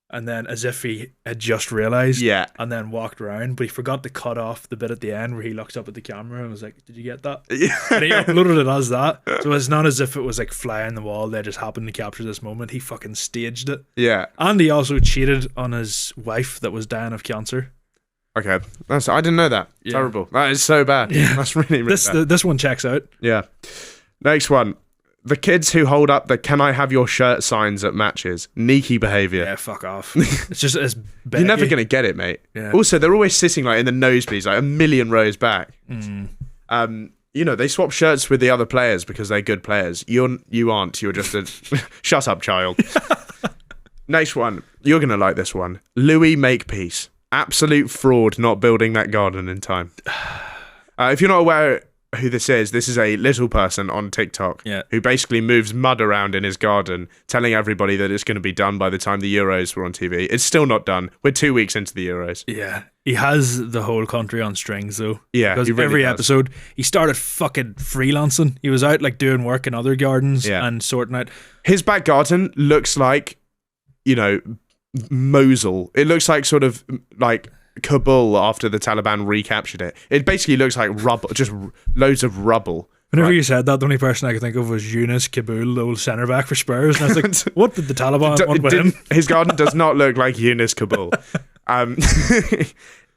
Speaker 3: and then as if he had just realised, and then walked around, but he forgot to cut off the bit at the end where he looks up at the camera and was like, did you get that?
Speaker 1: Yeah.
Speaker 3: And he uploaded it as that, so it's not as if it was like fly on the wall, they just happened to capture this moment. He fucking staged it.
Speaker 1: Yeah.
Speaker 3: And he also cheated on his wife that was dying of cancer.
Speaker 1: Okay, I didn't know that.
Speaker 3: Yeah.
Speaker 1: Terrible. That is so bad.
Speaker 3: Yeah.
Speaker 1: That's really bad.
Speaker 3: This one checks out.
Speaker 1: Yeah. Next one. The kids who hold up the "Can I have your shirt" signs at matches. Neaky behaviour.
Speaker 3: Yeah, fuck off. It's just it's
Speaker 1: You're never gonna get it, mate.
Speaker 3: Yeah.
Speaker 1: Also, they're always sitting like in the nosebleeds, like a million rows back. They swap shirts with the other players because they're good players. You aren't. You're just a shut up, child. Next one. You're gonna like this one. Louis Makepeace. Absolute fraud not building that garden in time. If you're not aware who this is a little person on TikTok who basically moves mud around in his garden, telling everybody that it's going to be done by the time the Euros were on TV. It's still not done. We're 2 weeks into the Euros.
Speaker 3: Yeah. He has the whole country on strings, though.
Speaker 1: Yeah,
Speaker 3: because
Speaker 1: he really
Speaker 3: every
Speaker 1: does.
Speaker 3: episode, he started fucking freelancing. He was out like doing work in other gardens and sorting out.
Speaker 1: His back garden looks like, Mosul. It looks like sort of like Kabul after the Taliban recaptured it. It basically looks like rubble, just loads of rubble.
Speaker 3: Whenever you said that, the only person I could think of was Yunus Kabul, the old centre back for Spurs. And I was like, what did the Taliban want with him?
Speaker 1: His garden does not look like Yunus Kabul.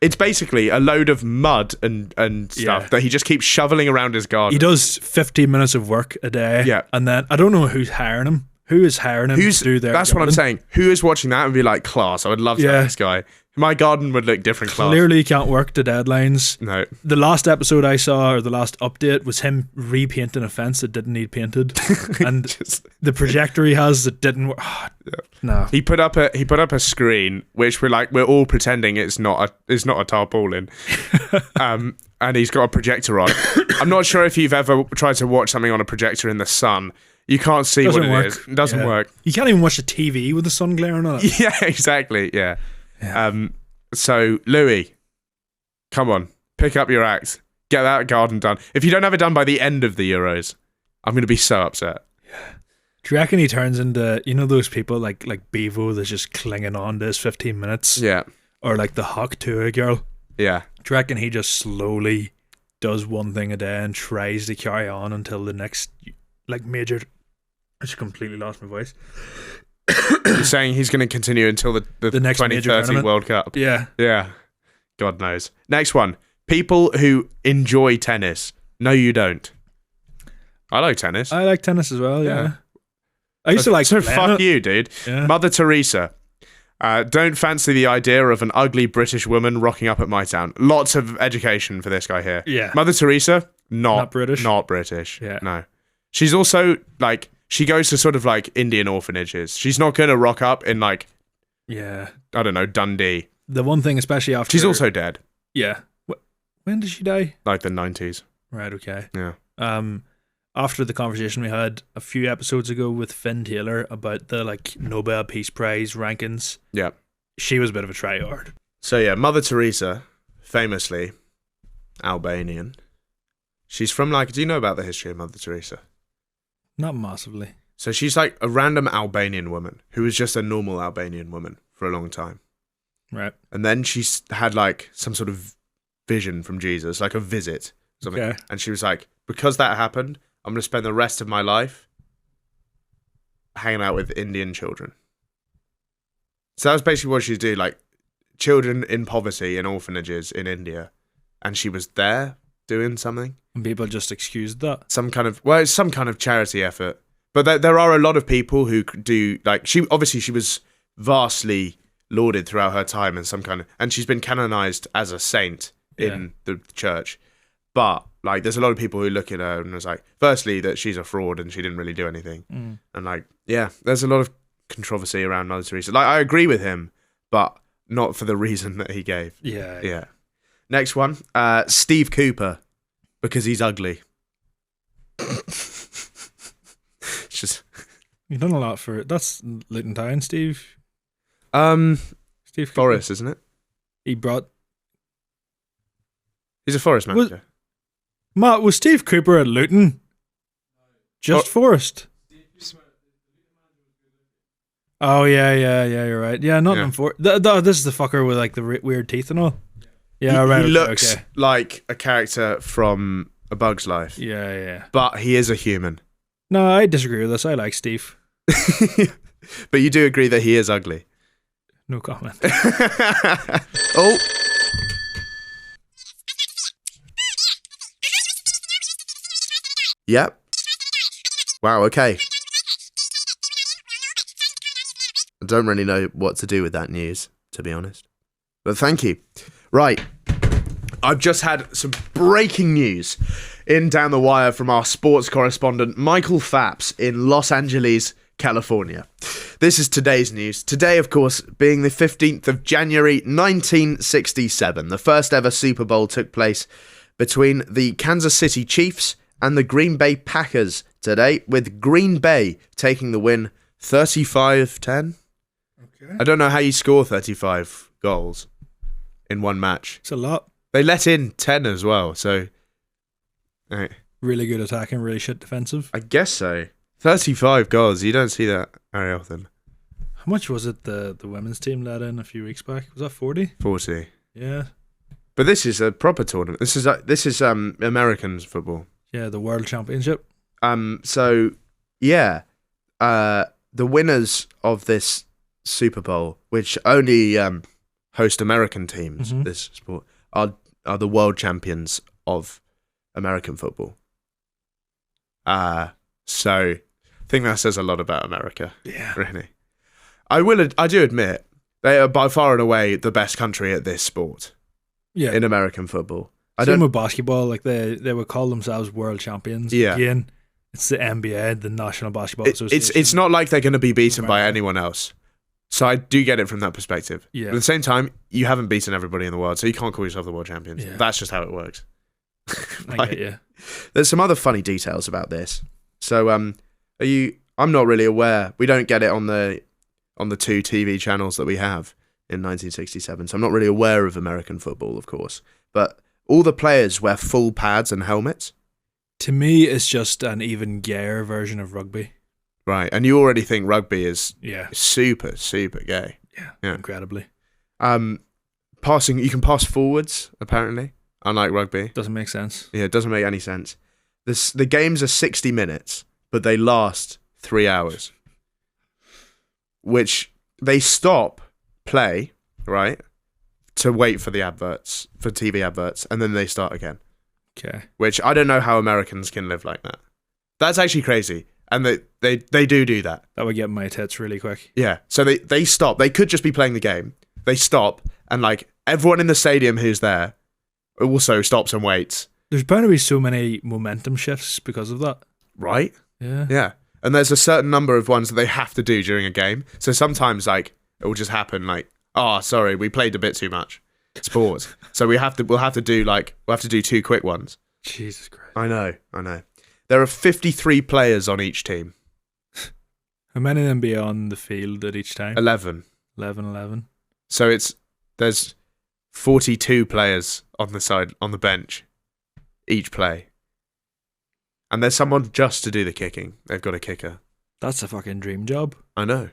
Speaker 1: It's basically a load of mud and stuff that he just keeps shoveling around his garden.
Speaker 3: He does 15 minutes of work a day.
Speaker 1: Yeah.
Speaker 3: And then I don't know who's hiring him. Who is hiring him to do their
Speaker 1: That's
Speaker 3: garden?
Speaker 1: what I'm saying. Who is watching that and be like, class, I would love to have this guy. My garden would look different class.
Speaker 3: Clearly can't work to deadlines.
Speaker 1: No.
Speaker 3: The last episode I saw, or the last update, was him repainting a fence that didn't need painted. And the projector he has that didn't work. No.
Speaker 1: He put up a screen which we're all pretending it's not a tarpaulin. And he's got a projector on. I'm not sure if you've ever tried to watch something on a projector in the sun. You can't see what it is. It doesn't work.
Speaker 3: You can't even watch the TV with the sun glaring on it.
Speaker 1: Yeah, exactly. Yeah. So Louis, come on, pick up your act. Get that garden done. If you don't have it done by the end of the Euros, I'm going to be so upset.
Speaker 3: Do you reckon he turns into, those people like Bevo that's just clinging on to his 15 minutes?
Speaker 1: Yeah.
Speaker 3: Or like the Hawk Tua girl?
Speaker 1: Yeah.
Speaker 3: Do you reckon he just slowly does one thing a day and tries to carry on until the next major... I just completely lost my voice.
Speaker 1: You're saying he's going to continue until the
Speaker 3: next
Speaker 1: 2030 World Cup?
Speaker 3: Yeah.
Speaker 1: Yeah. God knows. Next one. People who enjoy tennis. No, you don't. I like tennis.
Speaker 3: I like tennis as well, yeah. I used to like
Speaker 1: So
Speaker 3: playing
Speaker 1: fuck
Speaker 3: it.
Speaker 1: you, dude.
Speaker 3: Yeah.
Speaker 1: Mother Teresa. Don't fancy the idea of an ugly British woman rocking up at my town. Lots of education for this guy here.
Speaker 3: Yeah.
Speaker 1: Mother Teresa, not
Speaker 3: British.
Speaker 1: Not British.
Speaker 3: Yeah.
Speaker 1: No. She's also she goes to sort of Indian orphanages. She's not going to rock up in I don't know, Dundee.
Speaker 3: The one thing, especially after...
Speaker 1: She's also dead.
Speaker 3: Yeah. When did she die?
Speaker 1: Like the 90s.
Speaker 3: Right, okay.
Speaker 1: Yeah.
Speaker 3: After the conversation we had a few episodes ago with Finn Taylor about the Nobel Peace Prize rankings,
Speaker 1: Yeah.
Speaker 3: she was a bit of a tryhard.
Speaker 1: So yeah, Mother Teresa, famously Albanian. She's from do you know about the history of Mother Teresa?
Speaker 3: Not massively.
Speaker 1: So she's a random Albanian woman who was just a normal Albanian woman for a long time.
Speaker 3: Right.
Speaker 1: And then she had some sort of vision from Jesus, a visit. Something.
Speaker 3: Okay.
Speaker 1: And she was like, because that happened, I'm going to spend the rest of my life hanging out with Indian children. So that was basically what she'd do, children in poverty in orphanages in India. And she was there doing something.
Speaker 3: And people just excused that.
Speaker 1: It's some kind of charity effort. But there are a lot of people who do, she was vastly lauded throughout her time in some kind of, and she's been canonized as a saint in the church. But there's a lot of people who look at her and was firstly that she's a fraud and she didn't really do anything. And there's a lot of controversy around Mother Teresa. I agree with him, but not for the reason that he gave. Yeah. Next one, Steve Cooper, because he's ugly. It's just
Speaker 3: You've done a lot for it. That's Luton Town, Steve. Steve Cooper.
Speaker 1: Forest, isn't it?
Speaker 3: He brought...
Speaker 1: He's a Forest manager.
Speaker 3: Matt, was Steve Cooper at Luton? Just Forest. Oh, yeah, you're right. Yeah, Nottingham Forest. This is the fucker with the weird teeth and all. Yeah, right.
Speaker 1: He looks like a character from A Bug's Life.
Speaker 3: Yeah.
Speaker 1: But he is a human.
Speaker 3: No, I disagree with this. I like Steve.
Speaker 1: But you do agree that he is ugly.
Speaker 3: No comment.
Speaker 1: Oh, Yep. Wow, okay. I don't really know what to do with that news, to be honest. But thank you. Right. I've just had some breaking news in Down the Wire from our sports correspondent, Michael Phapps, in Los Angeles, California. This is today's news. Today, of course, being the 15th of January, 1967. The first ever Super Bowl took place between the Kansas City Chiefs and the Green Bay Packers today, with Green Bay taking the win 35-10. Okay. I don't know how you score 35 goals in one match.
Speaker 3: It's a lot.
Speaker 1: They let in 10 as well, so... Right.
Speaker 3: Really good attacking, really shit defensive.
Speaker 1: I guess so. 35 goals, you don't see that very often.
Speaker 3: How much was it the women's team let in a few weeks back? Was that 40?
Speaker 1: 40.
Speaker 3: Yeah.
Speaker 1: But this is a proper tournament. This is American football.
Speaker 3: Yeah, the World Championship.
Speaker 1: So, yeah. The winners of this Super Bowl, which only host American teams, this sport, are the world champions of American football. So I think that says a lot about America. Yeah, really. I do admit they are by far and away the best country at this sport. Yeah, in American football.
Speaker 3: Same with basketball, like they would call themselves world champions.
Speaker 1: Yeah.
Speaker 3: Again, it's the NBA, the National Basketball Association.
Speaker 1: It's not like they're going to be beaten by anyone else. So I do get it from that perspective. Yeah. But at the same time, you haven't beaten everybody in the world, so you can't call yourself the world champions. Yeah. That's just how it works.
Speaker 3: I get you.
Speaker 1: There's some other funny details about this. So I'm not really aware. We don't get it on the two TV channels that we have in 1967. So I'm not really aware of American football, of course. But all the players wear full pads and helmets.
Speaker 3: To me, it's just an even gayer version of rugby.
Speaker 1: Right, and you already think rugby is super, super gay.
Speaker 3: Yeah, incredibly.
Speaker 1: Passing, you can pass forwards, apparently, unlike rugby.
Speaker 3: Doesn't make sense.
Speaker 1: Yeah, it doesn't make any sense. The games are 60 minutes, but they last 3 hours. Which they stop play, right, to wait for the adverts, for TV adverts, and then they start again.
Speaker 3: Okay.
Speaker 1: Which I don't know how Americans can live like that. That's actually crazy. And they do that.
Speaker 3: That would get my tits really quick.
Speaker 1: Yeah. So they stop. They could just be playing the game. They stop, and like everyone in the stadium who's there also stops and waits.
Speaker 3: There's bound to be so many momentum shifts because of that.
Speaker 1: Right?
Speaker 3: Yeah.
Speaker 1: Yeah. And there's a certain number of ones that they have to do during a game. So sometimes like it will just happen like, oh, sorry, we played a bit too much. It's pause. So we'll have to do 2 quick ones.
Speaker 3: Jesus Christ.
Speaker 1: I know. There are 53 players on each team.
Speaker 3: How many of them be on the field at each time?
Speaker 1: 11.
Speaker 3: 11.
Speaker 1: So there's 42 players on the bench, each play. And there's someone just to do the kicking. They've got a kicker.
Speaker 3: That's a fucking dream job.
Speaker 1: I know.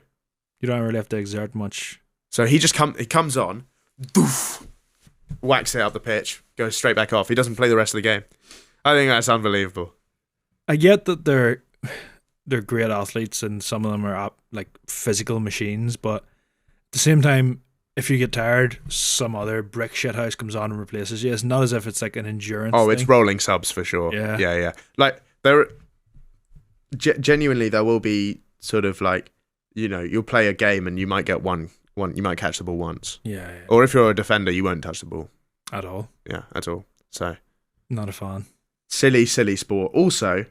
Speaker 3: You don't really have to exert much.
Speaker 1: So he comes on, doof, whacks it up the pitch, goes straight back off. He doesn't play the rest of the game. I think that's unbelievable.
Speaker 3: I get that they're great athletes and some of them are like physical machines, but at the same time, if you get tired, some other brick shithouse comes on and replaces you. It's not as if it's like an endurance thing.
Speaker 1: It's rolling subs for sure. Yeah. Like genuinely, there will be sort of like, you'll play a game and you might get one. You might catch the ball once.
Speaker 3: Yeah.
Speaker 1: Or if you're a defender, you won't touch the ball
Speaker 3: at all.
Speaker 1: Yeah, at all. So
Speaker 3: not a fan.
Speaker 1: Silly sport. Also,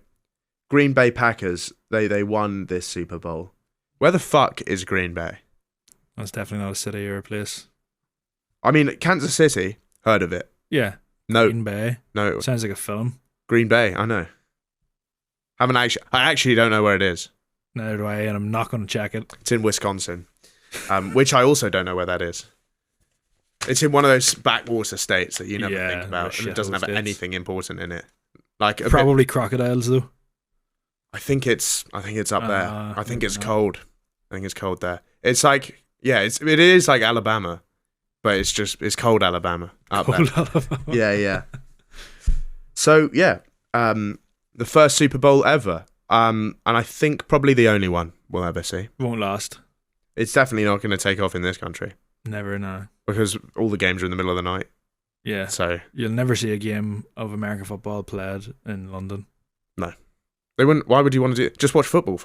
Speaker 1: Green Bay Packers, they won this Super Bowl. Where the fuck is Green Bay?
Speaker 3: That's definitely not a city or a place.
Speaker 1: I mean, Kansas City, heard of it.
Speaker 3: Yeah.
Speaker 1: No.
Speaker 3: Green Bay.
Speaker 1: No.
Speaker 3: Sounds like a film.
Speaker 1: Green Bay, I know. I actually don't know where it is.
Speaker 3: Neither do I, and I'm not going to check it.
Speaker 1: It's in Wisconsin, which I also don't know where that is. It's in one of those backwater states that you never think about, and it doesn't have anything important in it. Like
Speaker 3: probably crocodiles, though.
Speaker 1: I think it's up there. I think it's cold. I think it's cold there. It's like it is like Alabama, but it's cold Alabama up there.
Speaker 3: Alabama.
Speaker 1: Yeah. So the first Super Bowl ever, and I think probably the only one we'll ever see.
Speaker 3: Won't last.
Speaker 1: It's definitely not going to take off in this country.
Speaker 3: Never, no.
Speaker 1: Because all the games are in the middle of the night.
Speaker 3: Yeah.
Speaker 1: So
Speaker 3: you'll never see a game of American football played in London.
Speaker 1: No. They wouldn't. Why would you want to do it? Just watch football.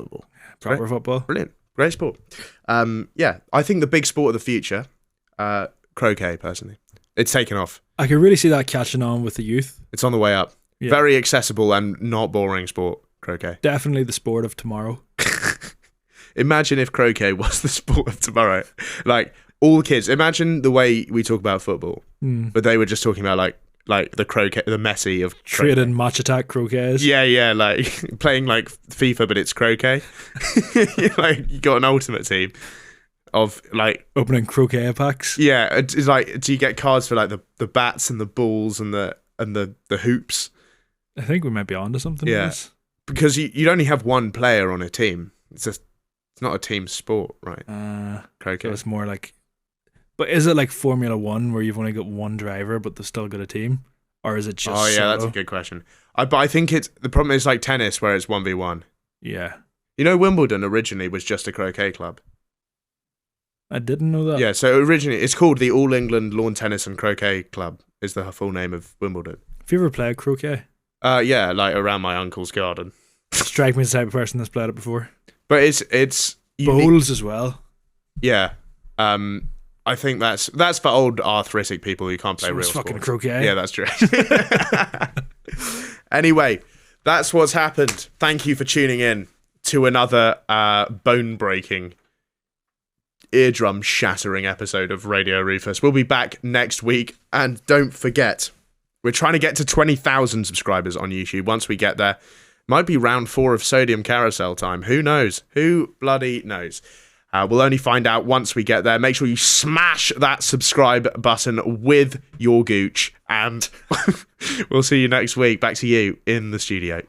Speaker 3: Proper football.
Speaker 1: Brilliant. Great sport. Yeah, I think the big sport of the future, croquet, personally. It's taken off.
Speaker 3: I could really see that catching on with the youth.
Speaker 1: It's on the way up.
Speaker 3: Yeah.
Speaker 1: Very accessible and not boring sport, croquet.
Speaker 3: Definitely the sport of tomorrow.
Speaker 1: Imagine if croquet was the sport of tomorrow. Like, all the kids, imagine the way we talk about football, but they were just talking about like the croquet, the Messi of croquet.
Speaker 3: Trading match attack croquets.
Speaker 1: Yeah, like playing like FIFA, but it's croquet. Like, you got an ultimate team of like
Speaker 3: opening croquet packs.
Speaker 1: Yeah, it's like, do you get cards for like the bats and the balls and the hoops?
Speaker 3: I think we might be onto something.
Speaker 1: Yeah,
Speaker 3: with this.
Speaker 1: because you'd only have one player on a team. It's not a team sport, right? Croquet.
Speaker 3: So it's more like. But is it like Formula 1 where you've only got one driver but they've still got a team? Or is it just
Speaker 1: Oh, yeah,
Speaker 3: solo?
Speaker 1: that's a good question. But I think the problem is like tennis where it's 1v1.
Speaker 3: Yeah.
Speaker 1: You know, Wimbledon originally was just a croquet club.
Speaker 3: I didn't know that.
Speaker 1: Yeah, so originally it's called the All England Lawn Tennis and Croquet Club is the full name of Wimbledon.
Speaker 3: Have you ever played croquet?
Speaker 1: Yeah, like around my uncle's garden.
Speaker 3: Strike me as the type of person that's played it before.
Speaker 1: But it's
Speaker 3: Bowls as well.
Speaker 1: Yeah. I think that's for old arthritic people who can't play
Speaker 3: So
Speaker 1: real
Speaker 3: it's fucking
Speaker 1: sports.
Speaker 3: croquet.
Speaker 1: Yeah, that's true. Anyway, that's what's happened. Thank you for tuning in to another bone-breaking, eardrum-shattering episode of Radio Rufus. We'll be back next week, and don't forget, we're trying to get to 20,000 subscribers on YouTube. Once we get there, might be round 4 of Sodium Carousel time. Who knows? Who bloody knows? We'll only find out once we get there. Make sure you smash that subscribe button with your gooch, and we'll see you next week. Back to you in the studio.